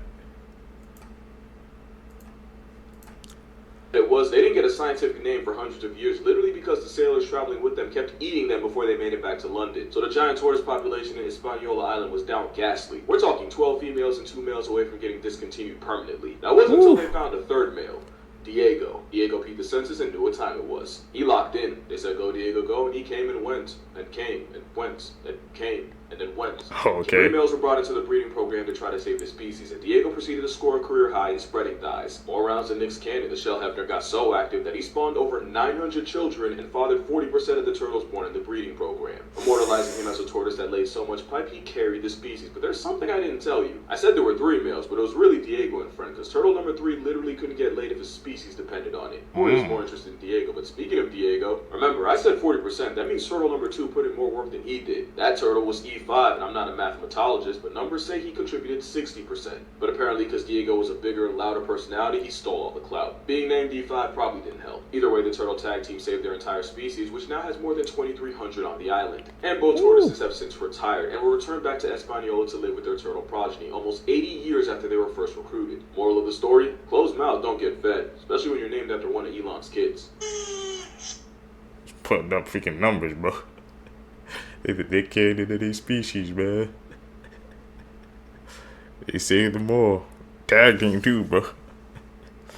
They didn't get a scientific name for hundreds of years, literally because the sailors traveling with them kept eating them before they made it back to London. So the giant tortoise population in Hispaniola Island was down ghastly. We're talking 12 females and 2 males away from getting discontinued permanently. That wasn't until they found a 3rd male, Diego. Diego peeped the census and knew what time it was. He locked in. They said, go Diego, go, and he came and went, and came, and went, and came, and then went. Okay. 3 males were brought into the breeding program to try to save the species, and Diego proceeded to score a career high in spreading thighs. More rounds than Nick's cannon, the shell hefner got so active that he spawned over 900 children and fathered 40% of the turtles born in the breeding program. Immortalizing him as a tortoise that laid so much pipe, he carried the species. But there's something I didn't tell you. I said there were 3 males, but it was really Diego and friend, because turtle number 3 literally couldn't get laid if his species depended on it. Boy is more interested in Diego, but speaking of Diego, remember, I said 40%. That means turtle number 2 put in more work than he did. That turtle was E5, and I'm not a mathematologist, but numbers say he contributed 60%. But apparently, because Diego was a bigger and louder personality, he stole all the clout. Being named E5 probably didn't help. Either way, the turtle tag team saved their entire species, which now has more than 2,300 on the island. And both tortoises have since retired, and were returned back to Hispaniola to live with their turtle progeny, almost 80 years after they were first recruited. Moral of the story? Closed mouth don't get fed, especially when you're named after one of Elon's kids. Putting up freaking numbers, bro. They carried into these species, man. They saved them all. Tag team too, bro.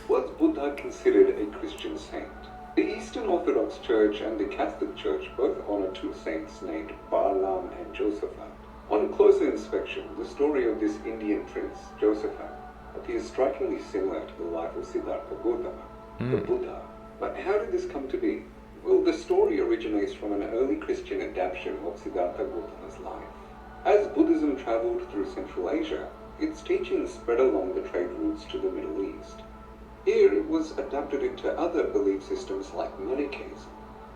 Was Buddha considered a Christian saint? The Eastern Orthodox Church and the Catholic Church both honor 2 saints named Balaam and Josaphat. On closer inspection, the story of this Indian prince, Josaphat, appears strikingly similar to the life of Siddhartha Gautama, the Buddha. But how did this come to be? Well, the story originates from an early Christian adaptation of Siddhartha Gautama's life. As Buddhism traveled through Central Asia, its teachings spread along the trade routes to the Middle East. Here it was adapted into other belief systems like Manichaeism.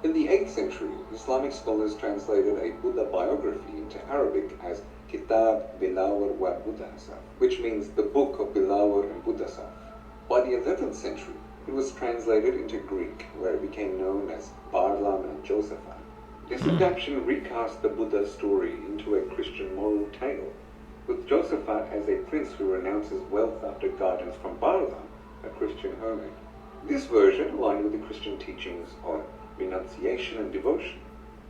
In the 8th century, Islamic scholars translated a Buddha biography into Arabic as Kitab Bilawar wa Buddhasaf, which means the Book of Bilawar and Buddhasaf. By the 11th century, it was translated into Greek, where it became known as Balaam and Josaphat. This adaptation recast the Buddha story into a Christian moral tale, with Josaphat as a prince who renounces wealth after guidance from Balaam, a Christian hermit. This version aligned with the Christian teachings on renunciation and devotion.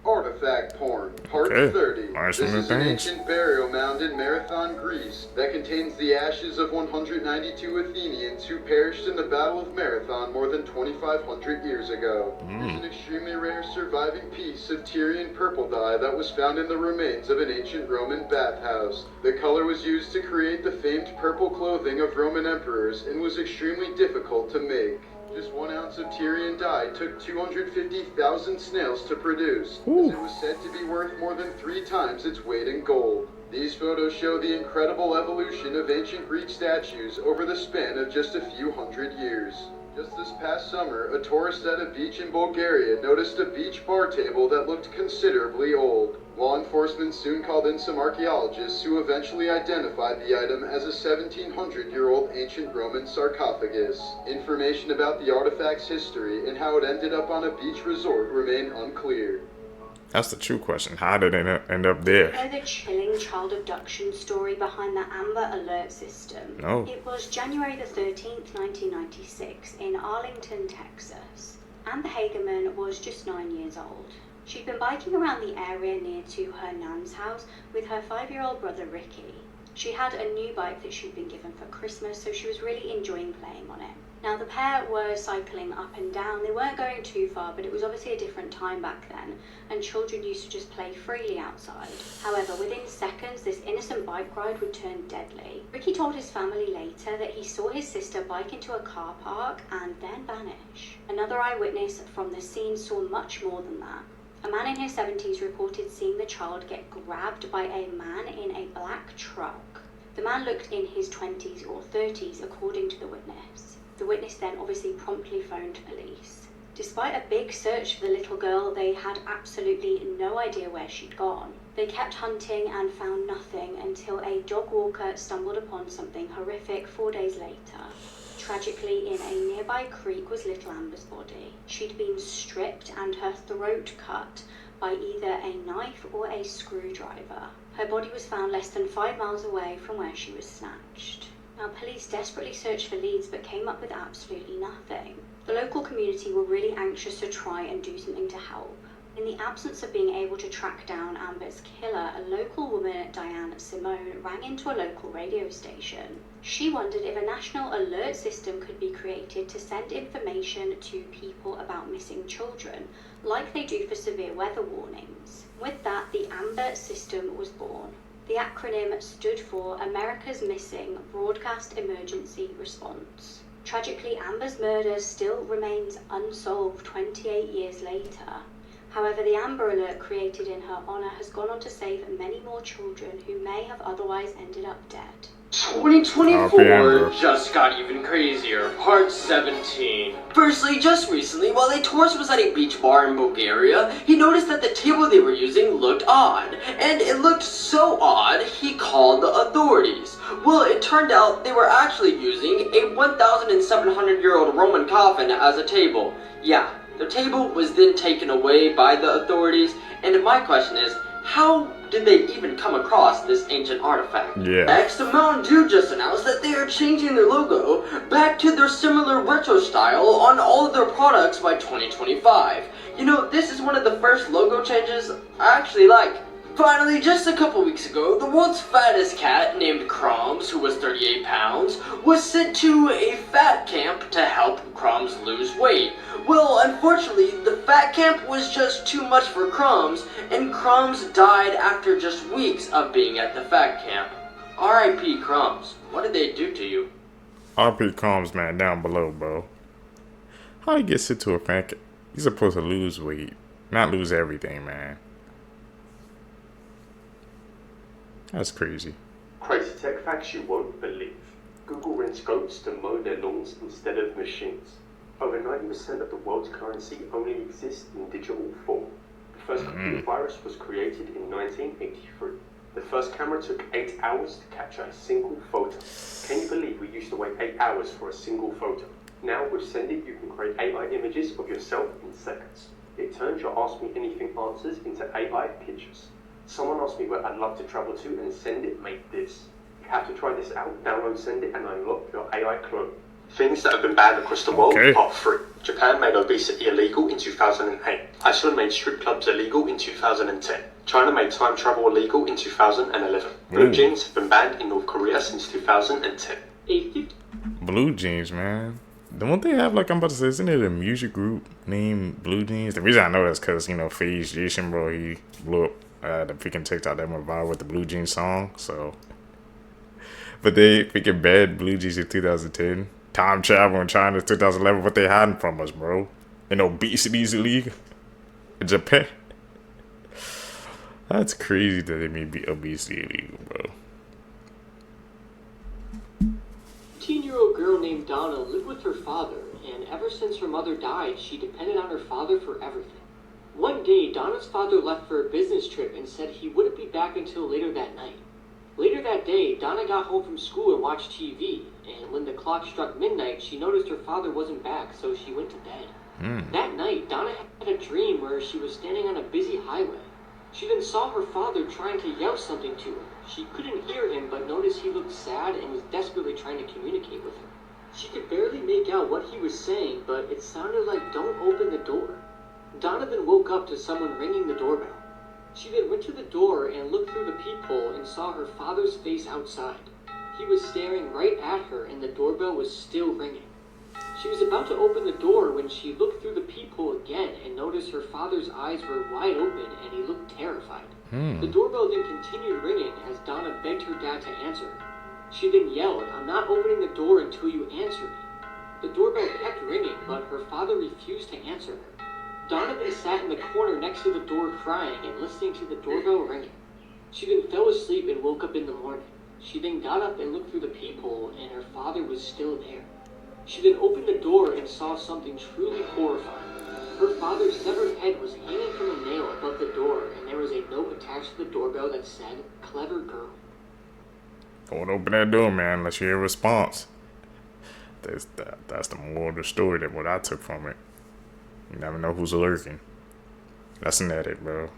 Artifact porn, part 30. This is an ancient burial mound in Marathon, Greece, that contains the ashes of 192 Athenians who perished in the Battle of Marathon more than 2,500 years ago. It's an extremely rare surviving piece of Tyrian purple dye that was found in the remains of an ancient Roman bathhouse. The color was used to create the famed purple clothing of Roman emperors and was extremely difficult to make. Just 1 ounce of Tyrian dye took 250,000 snails to produce, as it was said to be worth more than 3 times its weight in gold. These photos show the incredible evolution of ancient Greek statues over the span of just a few hundred years. Just this past summer, a tourist at a beach in Bulgaria noticed a beach bar table that looked considerably old. Law enforcement soon called in some archaeologists who eventually identified the item as a 1,700-year-old ancient Roman sarcophagus. Information about the artifact's history and how it ended up on a beach resort remain unclear. That's the true question. How did it end up there? You know the chilling child abduction story behind the Amber Alert system? No. It was January the 13th, 1996 in Arlington, Texas. Amber Hagerman was just 9 years old. She'd been biking around the area near to her nan's house with her 5-year-old brother Ricky. She had a new bike that she'd been given for Christmas, so she was really enjoying playing on it. Now the pair were cycling up and down. They weren't going too far, but it was obviously a different time back then, and children used to just play freely outside. However, within seconds, this innocent bike ride would turn deadly. Ricky told his family later that he saw his sister bike into a car park and then vanish. Another eyewitness from the scene saw much more than that. A man in his 70s reported seeing the child get grabbed by a man in a black truck. The man looked in his 20s or 30s, according to the witness. The witness then obviously promptly phoned police. Despite a big search for the little girl, they had absolutely no idea where she'd gone. They kept hunting and found nothing until a dog walker stumbled upon something horrific 4 days later. Tragically, in a nearby creek was little Amber's body. She'd been stripped and her throat cut by either a knife or a screwdriver. Her body was found less than 5 miles away from where she was snatched. Now, police desperately searched for leads but came up with absolutely nothing. The local community were really anxious to try and do something to help. In the absence of being able to track down Amber's killer, a local woman, Diane Simone, rang into a local radio station. She wondered if a national alert system could be created to send information to people about missing children, like they do for severe weather warnings. With that, the AMBER system was born. The acronym stood for America's Missing Broadcast Emergency Response. Tragically, Amber's murder still remains unsolved 28 years later. However, the Amber Alert created in her honor has gone on to save many more children who may have otherwise ended up dead. 2024 just got even crazier. Part 17. Firstly, just recently, while a tourist was at a beach bar in Bulgaria, he noticed that the table they were using looked odd. And it looked so odd, he called the authorities. Well, it turned out they were actually using a 1,700-year-old Roman coffin as a table. Yeah, the table was then taken away by the authorities, and my question is, how did they even come across this ancient artifact? Yeah. Next, the Mountain Dew just announced that they are changing their logo back to their similar retro style on all of their products by 2025. You know, this is one of the first logo changes I actually like. Finally, just a couple weeks ago, the world's fattest cat, named Crumbs, who was 38 pounds, was sent to a fat camp to help Crumbs lose weight. Well, unfortunately, the fat camp was just too much for Crumbs, and Crumbs died after just weeks of being at the fat camp. R.I.P. Crumbs. What did they do to you? R.I.P. Crumbs, man, down below, bro. How he gets into a fat camp? He's supposed to lose weight, not lose everything, man. That's crazy. Crazy tech facts you won't believe. Google rents goats to mow their lawns instead of machines. Over 90% of the world's currency only exists in digital form. The first computer virus was created in 1983. The first camera took 8 hours to capture a single photo. Can you believe we used to wait 8 hours for a single photo? Now with Send It, you can create AI images of yourself in seconds. It turns your Ask Me Anything answers into AI pictures. Someone asked me where I'd love to travel to, and Send It made this. You have to try this out. Download Send It and unlock your AI clone. Things that have been banned across the world, Part 3. Japan made obesity illegal in 2008. Iceland made strip clubs illegal in 2010. China made time travel illegal in 2011. Blue jeans have been banned in North Korea since 2010. Blue Jeans, man. Don't they have, like, I'm about to say, isn't it a music group named Blue Jeans? The reason I know that's because, you know, FaZe Jason, bro, he blew up the freaking TikTok that went viral with the Blue Jeans song, so. But they freaking banned Blue Jeans in 2010. Time travel in China in 2011. What they hiding from us, bro? And obesity's illegal in Japan. That's crazy that they made obesity illegal, bro. 18-year-old girl named Donna lived with her father, and ever since her mother died, she depended on her father for everything. One day, Donna's father left for a business trip and said he wouldn't be back until later that night. Later that day, Donna got home from school and watched TV, and when the clock struck midnight, she noticed her father wasn't back, so she went to bed. That night, Donna had a dream where she was standing on a busy highway. She then saw her father trying to yell something to her. She couldn't hear him, but noticed he looked sad and was desperately trying to communicate with her. She could barely make out what he was saying, but it sounded like, "Don't open the door." Donna then woke up to someone ringing the doorbell. She then went to the door and looked through the peephole and saw her father's face outside. He was staring right at her and the doorbell was still ringing. She was about to open the door when she looked through the peephole again and noticed her father's eyes were wide open and he looked terrified. The doorbell then continued ringing as Donna begged her dad to answer her. She then yelled, "I'm not opening the door until you answer me." The doorbell kept ringing, but her father refused to answer her. Donna then sat in the corner next to the door crying and listening to the doorbell ringing. She then fell asleep and woke up in the morning. She then got up and looked through the peephole and her father was still there. She then opened the door and saw something truly horrifying. Her father's severed head was hanging from a nail above the door, and there was a note attached to the doorbell that said, "Clever girl." Don't open that door, man, unless you hear a response. That's the moral of the story, that what I took from it. You never know who's lurking. That's an edit, bro.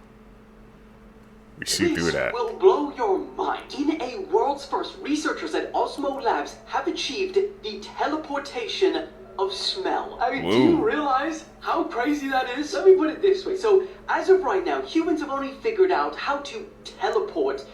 We see through that. This will blow your mind. In a world's first, researchers at Osmo Labs have achieved the teleportation of smell. I mean, do you realize how crazy that is? Let me put it this way. So, as of right now, humans have only figured out how to teleport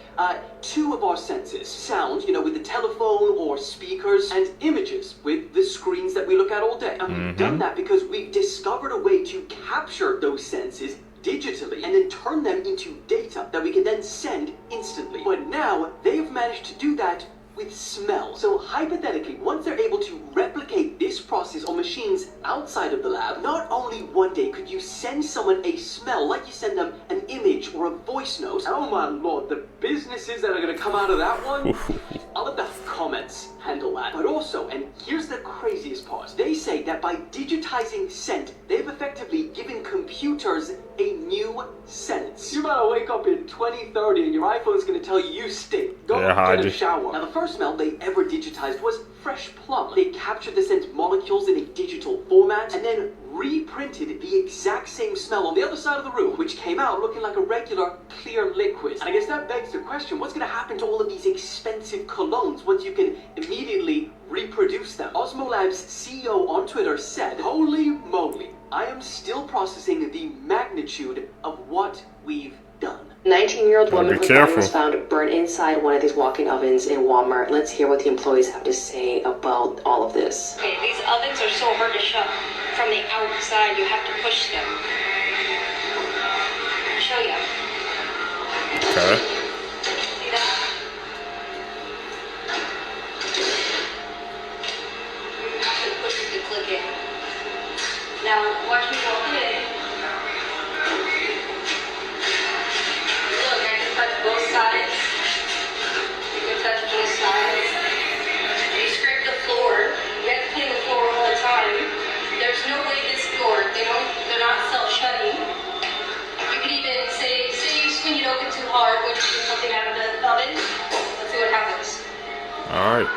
two of our senses. Sound, you know, with the telephone or speakers, and images with the screens that we look at all day. And we've done that because we've discovered a way to capture those senses digitally and then turn them into data that we can then send instantly. But now they've managed to do that with smell. So hypothetically, once they're able to replicate this process on machines outside of the lab, not only one day could you send someone a smell like you send them an image or a voice note. Oh my lord, the businesses that are going to come out of that one, I'll let the comments handle that. But also, and here's the craziest part, they say that by digitizing scent, they've effectively given computers a new sense. You better wake up in 2030 and your iPhone's going to tell you stink. Go get a shower. Now, the first smell they ever digitized was fresh plum. They captured the scent molecules in a digital format and then reprinted the exact same smell on the other side of the room, which came out looking like a regular clear liquid. And I guess that begs the question, what's going to happen to all of these expensive colognes once you can immediately reproduce them? Osmo Labs CEO on Twitter said, "Holy moly, I am still processing the magnitude of what we've done." 19-year-old woman whose body was found burned inside one of these walk-in ovens in Walmart. Let's hear what the employees have to say about all of this. Okay, these ovens are so hard to shut. From the outside, you have to push them. I'll show you. Okay. See that? You have to push it to click it. Now, watch me walk in. Look, I can touch both sides. You can touch both sides. You scrape the floor. You have to clean the floor all the time. There's no way this door, they're not self-shutting. You could even say you swing it open too hard when you do something out of the oven. Let's see what happens. Alright.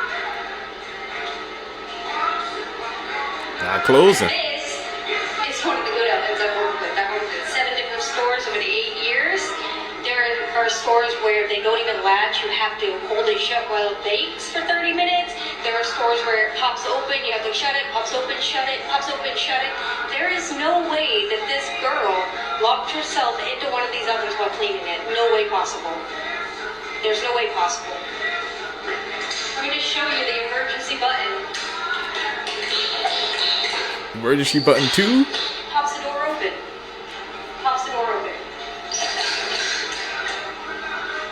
Not closing. This is one of the good ovens I've worked with. I've worked at 7 different stores over the 8 years. There are stores where they don't even latch. You have to hold it shut while it bakes for 30 minutes. There are stores where it pops open, you have to shut it, pops open, shut it, pops open, shut it. There is no way that this girl locked herself into one of these ovens while cleaning it. No way possible. There's no way possible. Let me just show you the emergency button. Emergency button 2? Pops the door open. Pops the door open.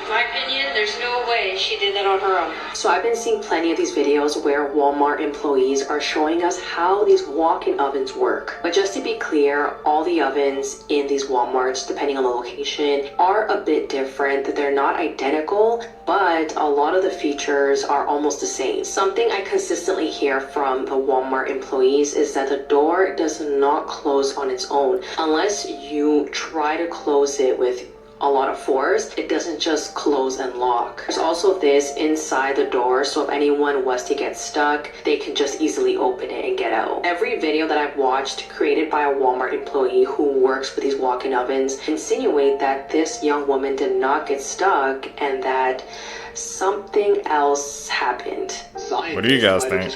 In my opinion, there's no way she did that on her own. So I've been seeing plenty of these videos where Walmart employees are showing us how these walk-in ovens work. But just to be clear, all the ovens in these Walmarts, depending on the location, are a bit different. That they're not identical, but a lot of the features are almost the same. Something I consistently hear from the Walmart employees is that the door does not close on its own. Unless you try to close it with a lot of force, it doesn't just close and lock. There's also this inside the door, so if anyone was to get stuck, they can just easily open it and get out. Every video that I've watched created by a Walmart employee who works with these walk-in ovens insinuate that this young woman did not get stuck and that something else happened. What do you guys think?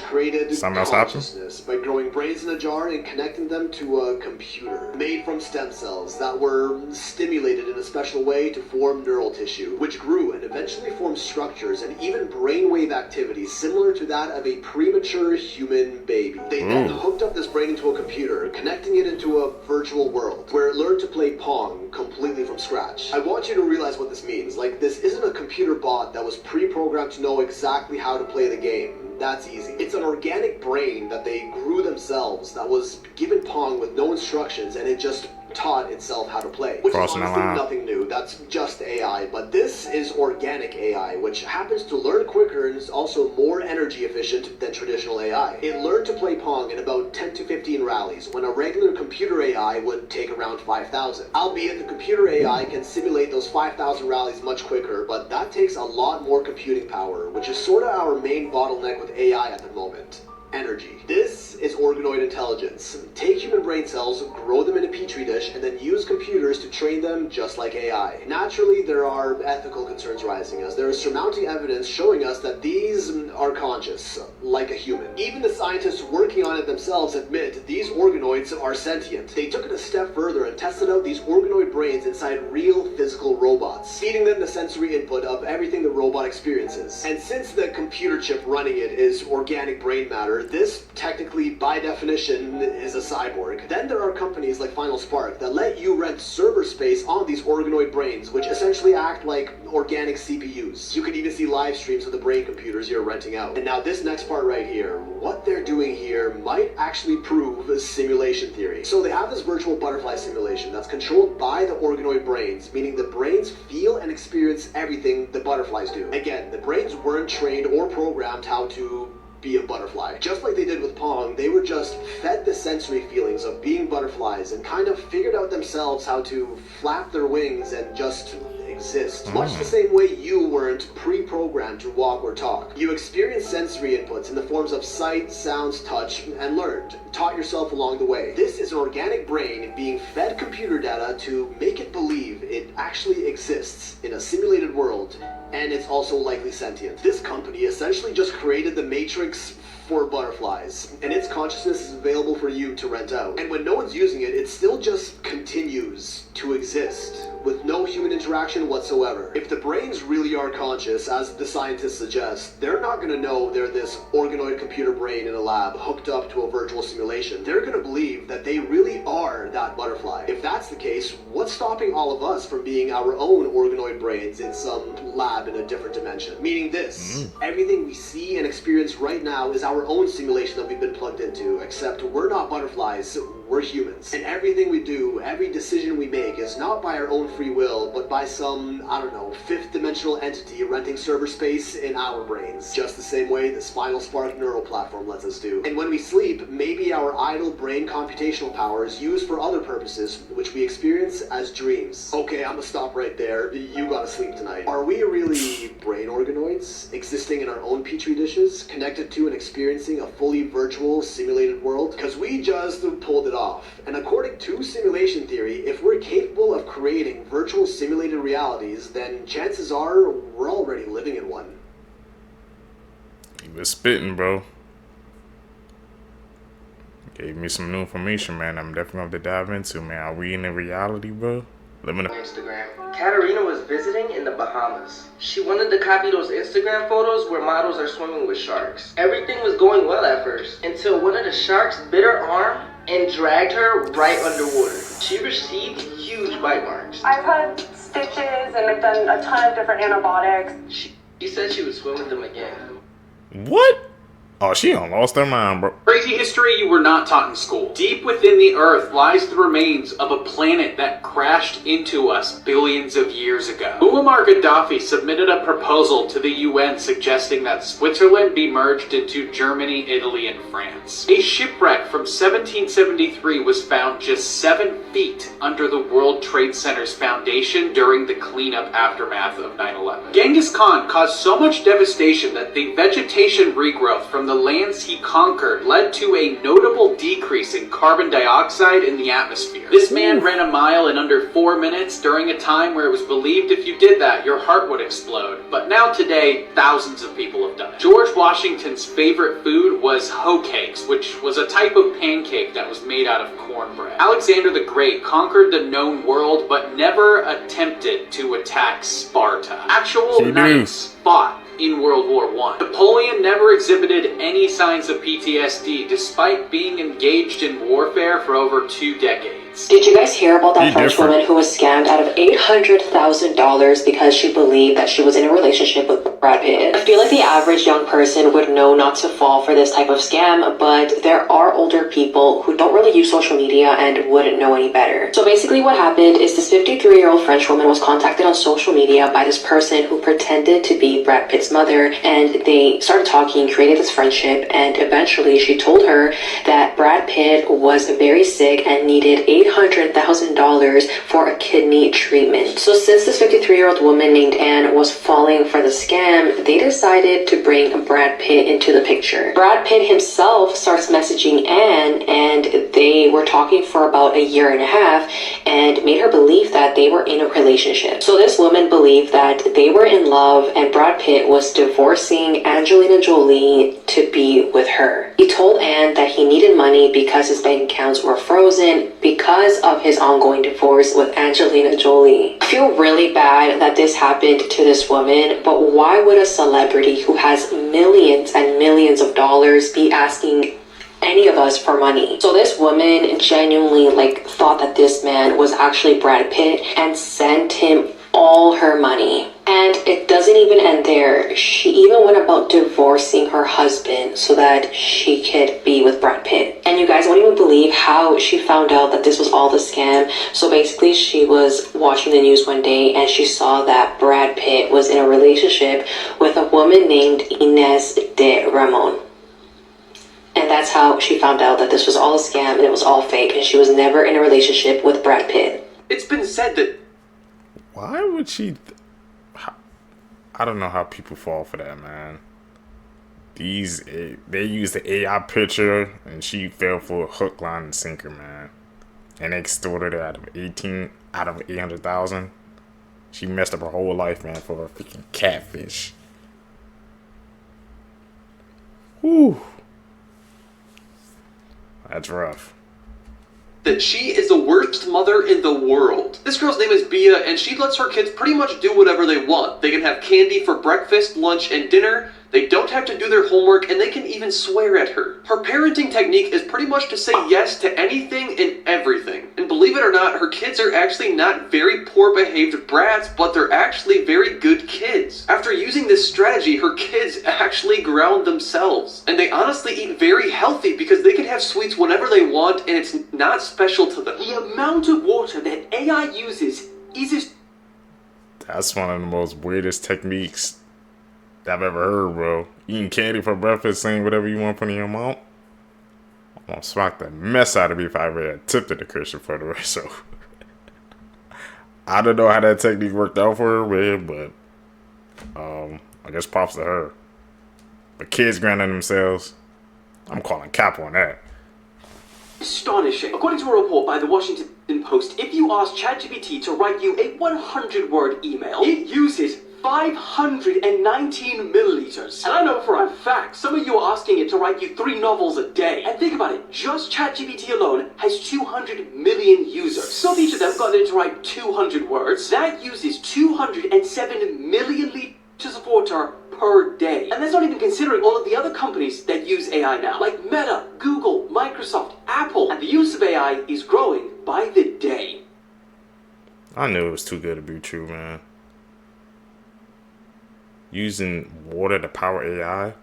Something else happened? By growing brains in a jar and connecting them to a computer made from stem cells that were stimulated in a special way to form neural tissue, which grew and eventually formed structures and even brainwave activity similar to that of a premature human baby. They then hooked up this brain into a computer, connecting it into a virtual world where it learned to play Pong completely from scratch. I want you to realize what this means. Like, this isn't a computer bot that was pre-programmed to know exactly how to play the game. That's easy. It's an organic brain that they grew themselves that was given Pong with no instructions, and it just taught itself how to play. Which is honestly nothing new, that's just AI, but this is organic AI, which happens to learn quicker and is also more energy efficient than traditional AI. It learned to play Pong in about 10 to 15 rallies, when a regular computer AI would take around 5,000. Albeit the computer AI can simulate those 5,000 rallies much quicker, but that takes a lot more computing power, which is sort of our main bottleneck with AI at the moment. Energy. This is organoid intelligence. Take human brain cells, grow them in a petri dish, and then use computers to train them just like AI. Naturally, there are ethical concerns rising as there is surmounting evidence showing us that these are conscious, like a human. Even the scientists working on it themselves admit these organoids are sentient. They took it a step further and tested out these organoid brains inside real physical robots, feeding them the sensory input of everything the robot experiences. And since the computer chip running it is organic brain matter, this technically, by definition, is a cyborg. Then there are companies like Final Spark that let you rent server space on these organoid brains, which essentially act like organic CPUs. You can even see live streams of the brain computers you're renting out. And now this next part right here, what they're doing here might actually prove a simulation theory. So they have this virtual butterfly simulation that's controlled by the organoid brains, meaning the brains feel and experience everything the butterflies do. Again, the brains weren't trained or programmed how to be a butterfly. Just like they did with Pong, they were just fed the sensory feelings of being butterflies and kind of figured out themselves how to flap their wings and just exist. Much the same way you weren't pre-programmed to walk or talk. You experienced sensory inputs in the forms of sight, sounds, touch, and learned. Taught yourself along the way. This is an organic brain being fed computer data to make it believe it actually exists in a simulated world, and it's also likely sentient. This company essentially just created the Matrix for butterflies, and its consciousness is available for you to rent out. And when no one's using it, it still just continues to exist with no human interaction whatsoever. If the brains really are conscious, as the scientists suggest, they're not going to know they're this organoid computer brain in a lab hooked up to a virtual simulation. They're going to believe that they really are that butterfly. If that's the case, what's stopping all of us from being our own organoid brains in some lab in a different dimension? Meaning this, everything we see and experience right now is our own simulation that we've been plugged into, except we're not butterflies, we're humans. And everything we do, every decision we make is not by our own free will, but by some, I don't know, fifth dimensional entity renting server space in our brains. Just the same way this Final Spark neural platform lets us do. And when we sleep, maybe our idle brain computational power is used for other purposes, which we experience as dreams. Okay, I'm gonna stop right there. You gotta sleep tonight. Are we really brain organoids, existing in our own petri dishes, connected to and experiencing a fully virtual, simulated world? Because we just pulled it off. And according to simulation theory, if we're capable of creating virtual simulated realities, then chances are we're already living in one. He was spitting, bro. Gave me some new information, man. I'm definitely going to dive into, man. Are we in a reality, bro? Living in Instagram. Katarina was visiting in the Bahamas. She wanted to copy those Instagram photos where models are swimming with sharks. Everything was going well at first, until one of the sharks bit her arm and dragged her right underwater. She received huge bite marks. I've had stitches and I've done a ton of different antibiotics. She said she would swim with them again. What? Oh, she done lost her mind, bro. Crazy history you were not taught in school. Deep within the Earth lies the remains of a planet that crashed into us billions of years ago. Muammar Gaddafi submitted a proposal to the UN suggesting that Switzerland be merged into Germany, Italy, and France. A shipwreck from 1773 was found just 7 feet under the World Trade Center's foundation during the cleanup aftermath of 9/11. Genghis Khan caused so much devastation that the vegetation regrowth from the lands he conquered led to a notable decrease in carbon dioxide in the atmosphere. This man ran a mile in under 4 minutes during a time where it was believed if you did that, your heart would explode. But now today, thousands of people have done it. George Washington's favorite food was hoe cakes, which was a type of pancake that was made out of cornbread. Alexander the Great conquered the known world, but never attempted to attack Sparta. Actual knights fought in World War I. Napoleon never exhibited any signs of PTSD despite being engaged in warfare for over 2 decades. Did you guys hear about that French woman who was scammed out of $800,000 because she believed that she was in a relationship with Brad Pitt? I feel like the average young person would know not to fall for this type of scam, but there are older people who don't really use social media and wouldn't know any better. So basically what happened is this 53-year-old French woman was contacted on social media by this person who pretended to be Brad Pitt's mother, and they started talking, created this friendship, and eventually she told her that Brad Pitt was very sick and needed $800,000 for a kidney treatment. So since this 53-year-old woman named Anne was falling for the scam, they decided to bring Brad Pitt into the picture. Brad Pitt himself starts messaging Anne, and they were talking for about a year and a half and made her believe that they were in a relationship. So this woman believed that they were in love and Brad Pitt was divorcing Angelina Jolie to be with her. He told Anne that he needed money because his bank accounts were frozen because of his ongoing divorce with Angelina Jolie. I feel really bad that this happened to this woman, but why would a celebrity who has millions and millions of dollars be asking any of us for money? So this woman genuinely thought that this man was actually Brad Pitt and sent him all her money. And it doesn't even end there. She even went about divorcing her husband so that she could be with Brad Pitt. And you guys won't even believe how she found out that this was all the scam. So basically she was watching the news one day and she saw that Brad Pitt was in a relationship with a woman named Inez de Ramon. And that's how she found out that this was all a scam and it was all fake and she was never in a relationship with Brad Pitt. It's been said that... Why would she... I don't know how people fall for that, man. They used the AI picture and she fell for a hook, line, and sinker, man. And extorted her out of 800,000. She messed up her whole life, man, for a freaking catfish. Whew. That's rough. That she is the worst mother in the world. This girl's name is Bia, and she lets her kids pretty much do whatever they want. They can have candy for breakfast, lunch, and dinner. They don't have to do their homework, and they can even swear at her. Her parenting technique is pretty much to say yes to anything and everything. And believe it or not, her kids are actually not very poor behaved brats, but they're actually very good kids. After using this strategy, her kids actually ground themselves. And they honestly eat very healthy because they can have sweets whenever they want, and it's not special to them. The amount of water that AI uses is... That's one of the most weirdest techniques I've ever heard, bro. Eating candy for breakfast, saying whatever you want from your mom. I'm gonna smack the mess out of me if I ever had tipped at the Christian for the rest. So I don't know how that technique worked out for her, man, but I guess props to her. But kids grounding themselves, I'm calling cap on that. Astonishing. According to a report by the Washington Post, if you ask ChatGPT to write you a 100-word email, it uses 519 milliliters. And I know for a fact, some of you are asking it to write you 3 novels a day. And think about it, just ChatGPT alone has 200 million users. So if each of them got it to write 200 words, that uses 207 million liters of water per day. And that's not even considering all of the other companies that use AI now, like Meta, Google, Microsoft, Apple. And the use of AI is growing by the day. I knew it was too good to be true, man. Using water to power AI.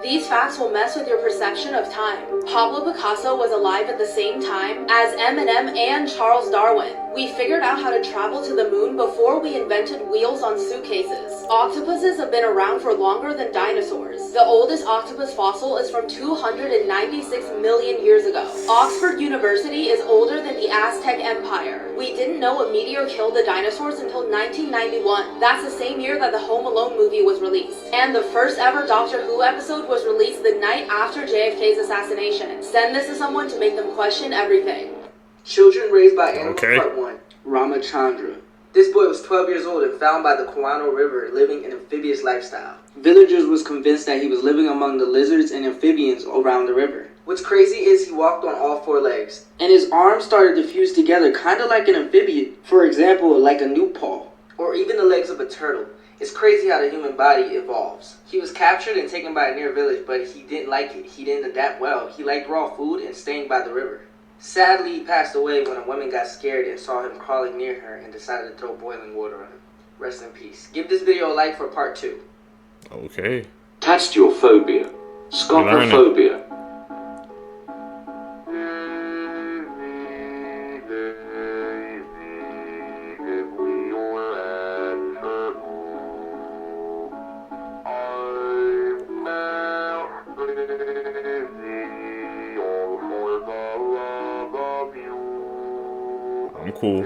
These facts will mess with your perception of time. Pablo Picasso was alive at the same time as Eminem and Charles Darwin. We figured out how to travel to the moon before we invented wheels on suitcases. Octopuses have been around for longer than dinosaurs. The oldest octopus fossil is from 296 million years ago. Oxford University is older than the Aztec Empire. We didn't know a meteor killed the dinosaurs until 1991. That's the same year that the Home Alone movie was released. And the first ever Doctor Who episode was released the night after JFK's assassination. Send this to someone to make them question everything. Children Raised by Animals, Okay. Part 1. Ramachandra. This boy was 12 years old and found by the Kuano River living an amphibious lifestyle. Villagers was convinced that he was living among the lizards and amphibians around the river. What's crazy is he walked on all 4 legs. And his arms started to fuse together, kind of like an amphibian. For example, like a new paw. Or even the legs of a turtle. It's crazy how the human body evolves. He was captured and taken by a near village, but he didn't like it. He didn't adapt well. He liked raw food and staying by the river. Sadly, he passed away when a woman got scared and saw him crawling near her and decided to throw boiling water on him. Rest in peace. Give this video a like for part 2. Okay. Test your phobia. Scopophobia. I'm cool.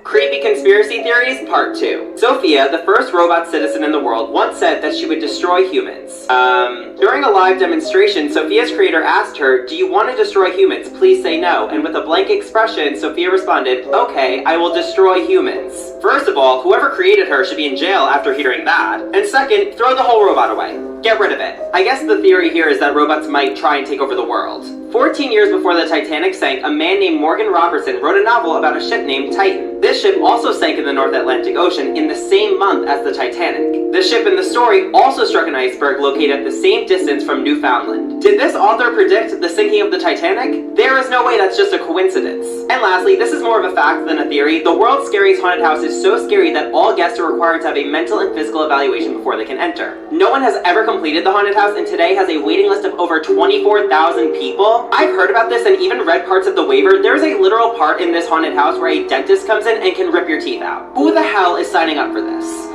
Creepy Conspiracy Theories, Part 2. Sophia, the first robot citizen in the world, once said that she would destroy humans. During a live demonstration, Sophia's creator asked her, "Do you want to destroy humans? Please say no." And with a blank expression, Sophia responded, "Okay, I will destroy humans." First of all, whoever created her should be in jail after hearing that. And second, throw the whole robot away. Get rid of it. I guess the theory here is that robots might try and take over the world. 14 years before the Titanic sank, a man named Morgan Robertson wrote a novel about a ship named Titan. This ship also sank in the North Atlantic Ocean in the same month as the Titanic. The ship in the story also struck an iceberg located at the same distance from Newfoundland. Did this author predict the sinking of the Titanic? There is no way that's just a coincidence. And lastly, this is more of a fact than a theory. The world's scariest haunted house is so scary that all guests are required to have a mental and physical evaluation before they can enter. No one has ever completed the haunted house and today has a waiting list of over 24,000 people. I've heard about this and even read parts of the waiver. There's a literal part in this haunted house where a dentist comes in and can rip your teeth out. Who the hell is signing up for this?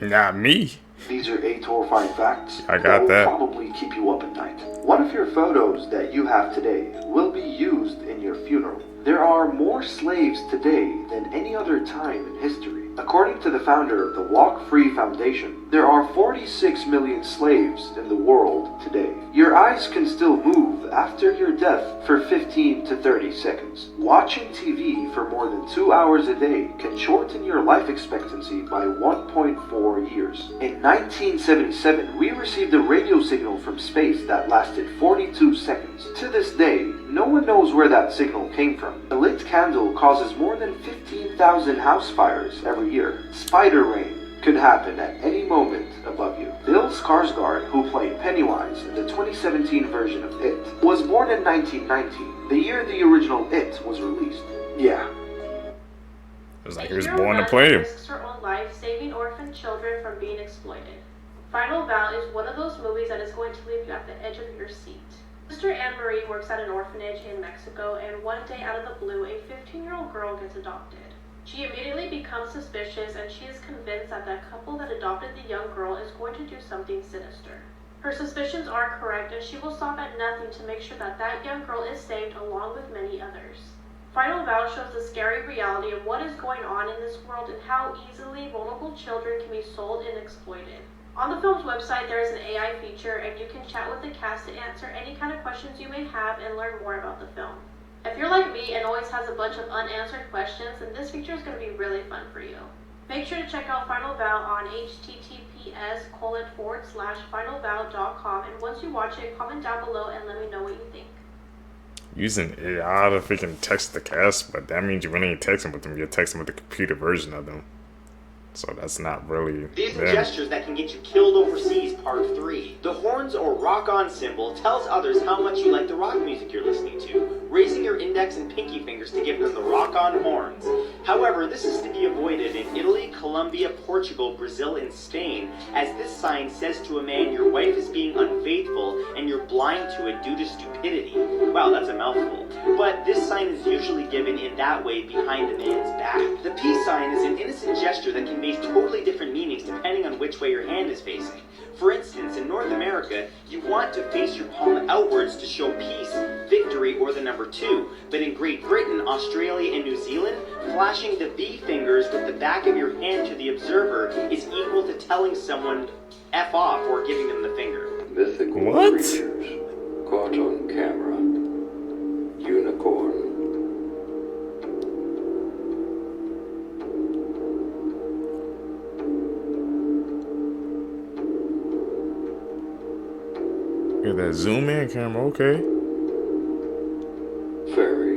Not me. These are 8 horrifying facts I got that. will probably keep you up at night. One of your photos that you have today will be used in your funeral. There are more slaves today than any other time in history. According to the founder of the Walk Free Foundation, there are 46 million slaves in the world today. Your eyes can still move after your death for 15 to 30 seconds. Watching TV for more than 2 hours a day can shorten your life expectancy by 1.4 years. In 1977, we received a radio signal from space that lasted 42 seconds. To this day, no one knows where that signal came from. A lit candle causes more than 15,000 house fires every year. Spider rain could happen at any moment above you. Bill Skarsgård, who played Pennywise in the 2017 version of It, was born in 1990, the year the original It was released. Yeah. It was like he was born to play him. Risks her own life, saving orphan children from being exploited. Final Vow is one of those movies that is going to leave you at the edge of your seat. Sister Anne Marie works at an orphanage in Mexico, and one day out of the blue, a 15-year-old girl gets adopted. She immediately becomes suspicious, and she is convinced that the couple that adopted the young girl is going to do something sinister. Her suspicions are correct, and she will stop at nothing to make sure that that young girl is saved along with many others. Final Vow shows the scary reality of what is going on in this world and how easily vulnerable children can be sold and exploited. On the film's website, there is an AI feature, and you can chat with the cast to answer any kind of questions you may have and learn more about the film. If you're like me and always has a bunch of unanswered questions, then this feature is going to be really fun for you. Make sure to check out Final Vow on https://finalvow.com, and once you watch it, comment down below and let me know what you think. Using AI to freaking text the cast, but that means you really ain't texting with them, you're texting with the computer version of them. So that's not really These are gestures that can get you killed overseas, part 3. The horns or rock-on symbol tells others how much you like the rock music you're listening to, raising your index and pinky fingers to give them the rock-on horns. However, this is to be avoided in Italy, Colombia, Portugal, Brazil, and Spain, as this sign says to a man your wife is being unfaithful and you're blind to it due to stupidity. Wow, that's a mouthful. But this sign is usually given in that way behind the man's back. The peace sign is an innocent gesture that conveys totally different meanings depending on which way your hand is facing. For instance, in North America, you want to face your palm outwards to show peace, victory, or the number 2. But in Great Britain, Australia, and New Zealand, flashing the V fingers with the back of your hand to the observer is equal to telling someone F off or giving them the finger. Mythical creatures caught on camera. Unicorn. that zoom in camera, okay. Very.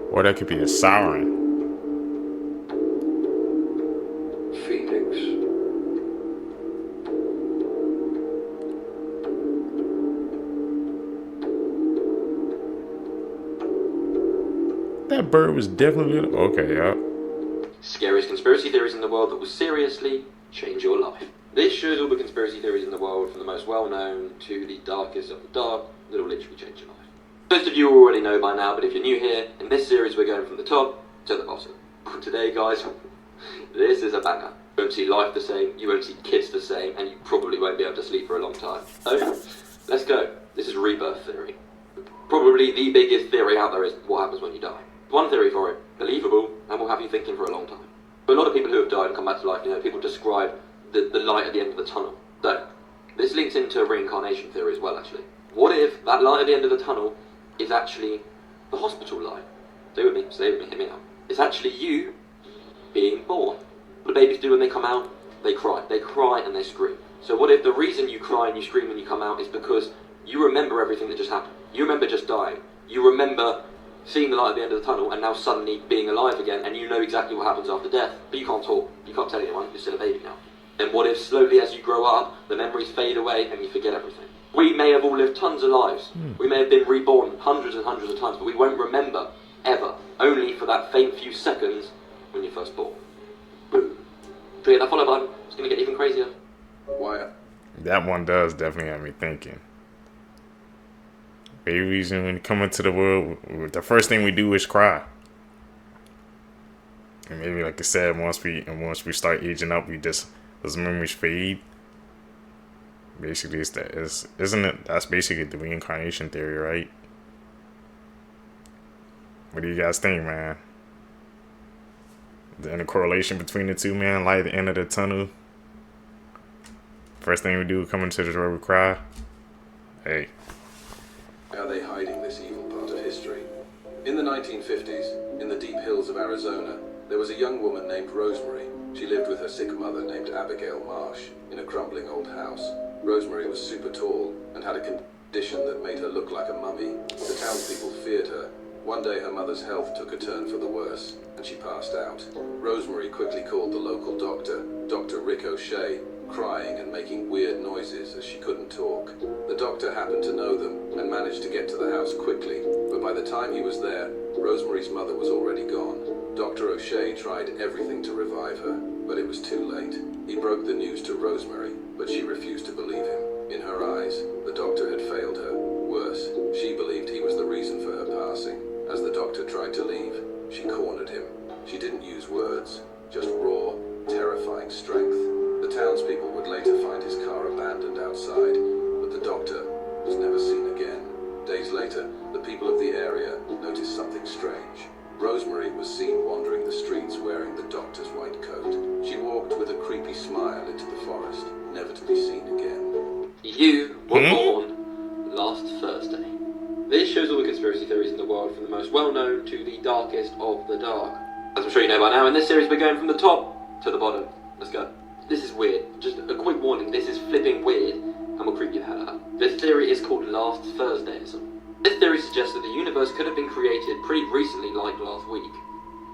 Or that could be a siren. Phoenix. That bird was definitely okay, yeah. Scariest conspiracy theories in the world that will seriously change your life. This shows all the conspiracy theories in the world, from the most well-known to the darkest of the dark, that will literally change your life. Most of you already know by now, but if you're new here, in this series we're going from the top to the bottom. Today, guys, this is a banger. You won't see life the same, you won't see kids the same, and you probably won't be able to sleep for a long time. So, let's go. This is rebirth theory. Probably the biggest theory out there is what happens when you die. One theory for it, believable, and will have you thinking for a long time. For a lot of people who have died and come back to life, people describe the light at the end of the tunnel. So, this links into reincarnation theory as well, actually. What if that light at the end of the tunnel is actually the hospital light? Stay with me, hear me out. It's actually you being born. What do babies do when they come out? They cry and they scream. So what if the reason you cry and you scream when you come out is because you remember everything that just happened? You remember just dying. You remember seeing the light at the end of the tunnel and now suddenly being alive again, and you know exactly what happens after death, but you can't talk, you can't tell anyone, you're still a baby now. And what if slowly as you grow up, the memories fade away and you forget everything? We may have all lived tons of lives. We may have been reborn hundreds and hundreds of times, but we won't remember, ever. Only for that faint few seconds when you're first born. Boom. Do you hit that follow button? It's going to get even crazier. Why? That one does definitely have me thinking. Babies, when we come into the world, the first thing we do is cry. And maybe, like I said, once we start aging up, those memories fade. Basically, isn't it? That's basically the reincarnation theory, right? What do you guys think, man? The correlation between the two, man, light at the end of the tunnel. First thing we do, come into the world, we cry. Hey. Are they hiding this evil part of history? In the 1950s, in the deep hills of Arizona, there was a young woman named Rosemary. She lived with her sick mother named Abigail Marsh in a crumbling old house. Rosemary was super tall and had a condition that made her look like a mummy. The townspeople feared her. One day her mother's health took a turn for the worse, and she passed out. Rosemary quickly called the local doctor, Dr. Rick O'Shea, crying and making weird noises as she couldn't talk. The doctor happened to know them and managed to get to the house quickly, but by the time he was there, Rosemary's mother was already gone. Dr. O'Shea tried everything to revive her, but it was too late. He broke the news to Rosemary, but she refused to believe him. In her eyes, the doctor had failed her. Worse, she believed he was the reason for her passing. As the doctor tried to leave, she cornered him. She didn't use words, just raw, terrifying strength. The townspeople would later find his car abandoned outside, but the doctor was never seen again. Days later, the people of the area noticed something strange. Rosemary was seen wandering the streets wearing the doctor's white coat. She walked with a creepy smile into the forest, never to be seen again. You were born last Thursday. This shows all the conspiracy theories in the world, from the most well-known to the darkest of the dark. As I'm sure you know by now, in this series we're going from the top to the bottom. Let's go. This is weird. Just a quick warning, this is flipping weird and will creep you the hell out. This theory is called Last Thursdayism. This theory suggests that the universe could have been created pretty recently, like last week.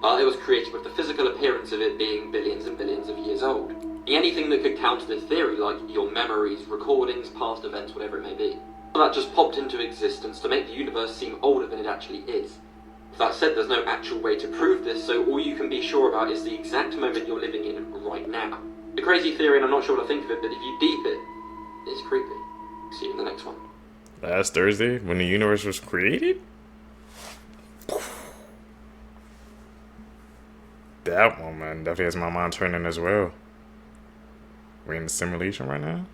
But it was created with the physical appearance of it being billions and billions of years old. Anything that could counter this theory, like your memories, recordings, past events, whatever it may be. That just popped into existence to make the universe seem older than it actually is. That said, there's no actual way to prove this, so all you can be sure about is the exact moment you're living in right now. The crazy theory, and I'm not sure what to think of it, but if you deep it, it's creepy. See you in the next one. Last Thursday, when the universe was created? That one, man, definitely has my mind turning as well. We're in the simulation right now?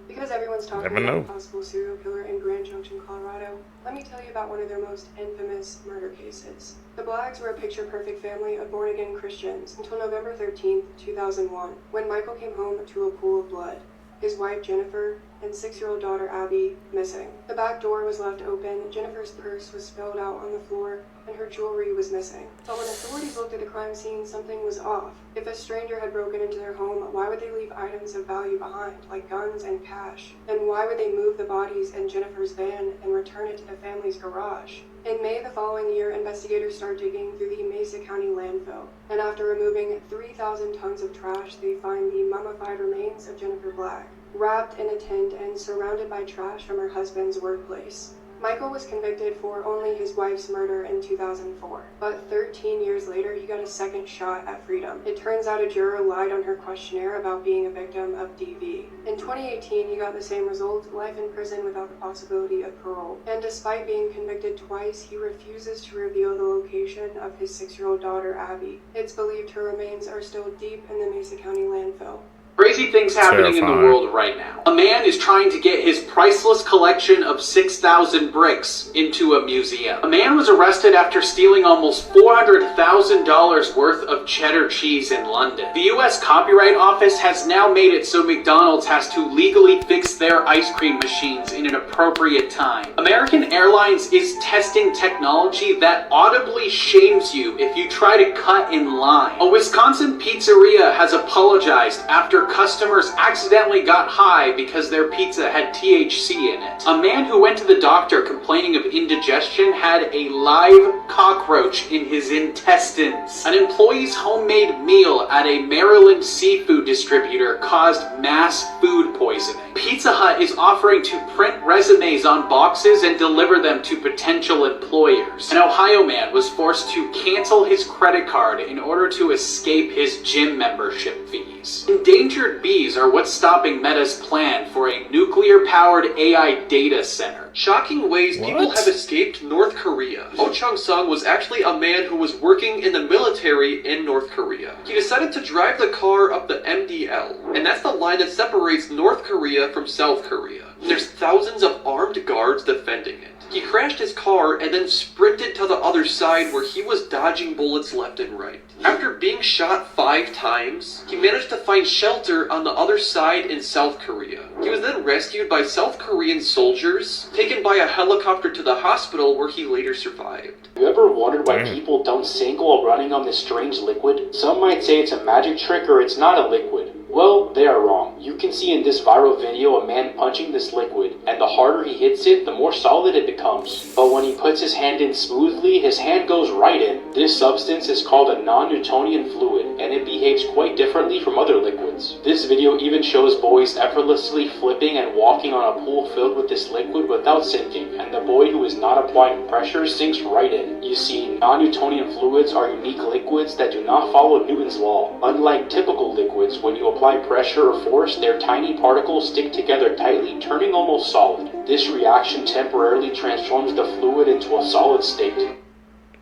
Because everyone's talking about a possible serial killer in Grand Junction, Colorado, let me tell you about one of their most infamous murder cases. The Blacks were a picture-perfect family of born-again Christians until November 13th, 2001, when Michael came home to a pool of blood. His wife, Jennifer, and 6-year-old daughter, Abby, missing. The back door was left open, Jennifer's purse was spilled out on the floor, and her jewelry was missing. But when authorities looked at the crime scene, something was off. If a stranger had broken into their home, why would they leave items of value behind, like guns and cash? And why would they move the bodies in Jennifer's van and return it to the family's garage? In May the following year, investigators started digging through the Mesa County landfill, and after removing 3,000 tons of trash, they find the mummified remains of Jennifer Black, wrapped in a tent and surrounded by trash from her husband's workplace. Michael was convicted for only his wife's murder in 2004, but 13 years later, he got a second shot at freedom. It turns out a juror lied on her questionnaire about being a victim of DV. In 2018, he got the same result, life in prison without the possibility of parole. And despite being convicted twice, he refuses to reveal the location of his 6-year-old daughter, Abby. It's believed her remains are still deep in the Mesa County landfill. Crazy things happening in the world right now. A man is trying to get his priceless collection of 6,000 bricks into a museum. A man was arrested after stealing almost $400,000 worth of cheddar cheese in London. The US Copyright Office has now made it so McDonald's has to legally fix their ice cream machines in an appropriate time. American Airlines is testing technology that audibly shames you if you try to cut in line. A Wisconsin pizzeria has apologized after customers accidentally got high because their pizza had THC in it. A man who went to the doctor complaining of indigestion had a live cockroach in his intestines. An employee's homemade meal at a Maryland seafood distributor caused mass food poisoning. Pizza Hut is offering to print resumes on boxes and deliver them to potential employers. An Ohio man was forced to cancel his credit card in order to escape his gym membership fees. Endangered bees are what's stopping Meta's plan for a nuclear-powered AI data center. Shocking ways people have escaped North Korea. Oh Chung-sung was actually a man who was working in the military in North Korea. He decided to drive the car up the MDL, and that's the line that separates North Korea from South Korea. There's thousands of armed guards defending it. He crashed his car and then sprinted to the other side where he was dodging bullets left and right. After being shot 5 times, he managed to find shelter on the other side in South Korea. He was then rescued by South Korean soldiers, taken by a helicopter to the hospital where he later survived. You ever wondered why people don't sink while running on this strange liquid? Some might say it's a magic trick or it's not a liquid. Well, they are wrong. You can see in this viral video a man punching this liquid, and the harder he hits it, the more solid it becomes. But when he puts his hand in smoothly, his hand goes right in. This substance is called a non-Newtonian fluid, and it behaves quite differently from other liquids. This video even shows boys effortlessly flipping and walking on a pool filled with this liquid without sinking, and the boy who is not applying pressure sinks right in. You see, non-Newtonian fluids are unique liquids that do not follow Newton's law. Unlike typical liquids, when you apply pressure or force, their tiny particles stick together tightly, turning almost solid. This reaction temporarily transforms the fluid into a solid state.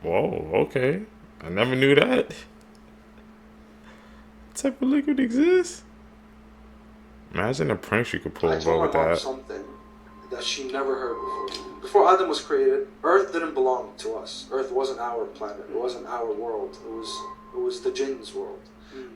Whoa, okay. I never knew that. What type of liquid exists? Imagine the pranks you could pull with that. Something that she never heard before. Before Adam was created, Earth didn't belong to us. Earth wasn't our planet. It wasn't our world. It was the jinns' world.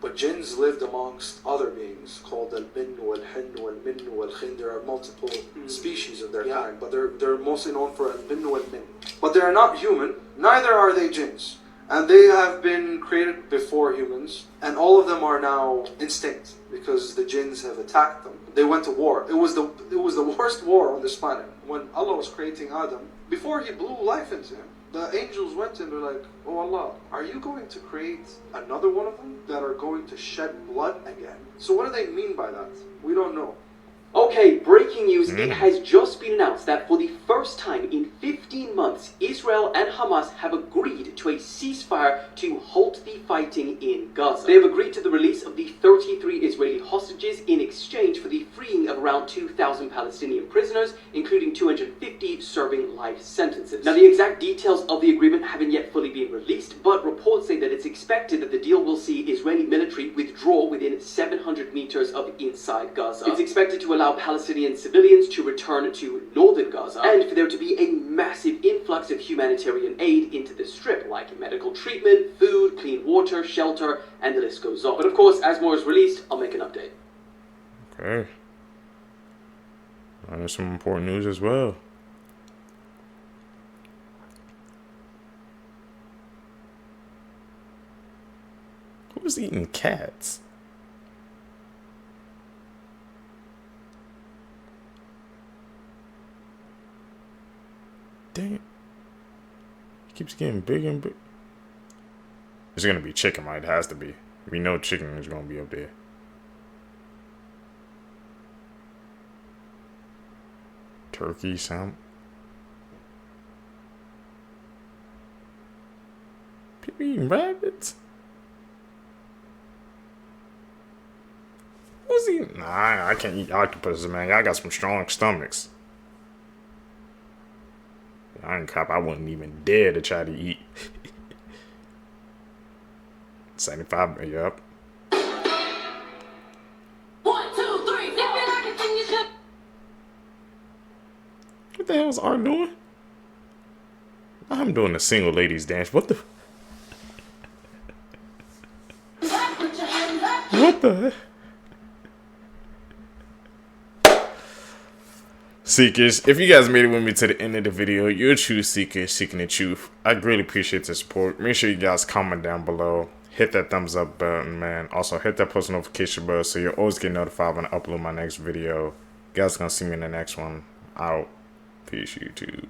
But jinns lived amongst other beings called al-bin wal-hin wal-min wal-khin. There are multiple species of their kind, but they're mostly known for al-bin wal-min. But they're not human, neither are they jinns. And they have been created before humans, and all of them are now extinct because the jinns have attacked them. They went to war. It was the worst war on this planet. When Allah was creating Adam, before he blew life into him, the angels went and they're like, oh Allah, are you going to create another one of them that are going to shed blood again? So what do they mean by that? We don't know. Okay, breaking news. It has just been announced that for the first time in 15 months, Israel and Hamas have agreed to a ceasefire to halt the fighting in Gaza. They have agreed to the release of the 33 Israeli hostages in exchange for the freeing of around 2,000 Palestinian prisoners, including 250 serving life sentences. Now, the exact details of the agreement haven't yet fully been released, but reports say that it's expected that the deal will see Israeli military withdraw within 700 meters of inside Gaza. It's expected to allow Palestinian civilians to return to northern Gaza, and for there to be a massive influx of humanitarian aid into the strip, like medical treatment, food, clean water, shelter, and the list goes on. But of course, as more is released, I'll make an update. Okay. There's some important news as well. Who's eating cats? Dang it. It keeps getting bigger and bigger. It's gonna be chicken, right? It has to be. We know chicken is gonna be up there. Turkey, some. People eating rabbits? Who's eating? Nah, I can't eat octopuses, man. Y'all got some strong stomachs. I ain't cop. I wouldn't even dare to try to eat. 75. Yep. 1, 2, 3, 4. What the hell is Art doing? I'm doing the single ladies dance. What the? What the? Seekers, if you guys made it with me to the end of the video, you're a true seeker seeking the truth. I greatly appreciate the support. Make sure you guys comment down below. Hit that thumbs up button, man. Also, hit that post notification bell so you'll always get notified when I upload my next video. You guys gonna see me in the next one. Out. Peace, YouTube.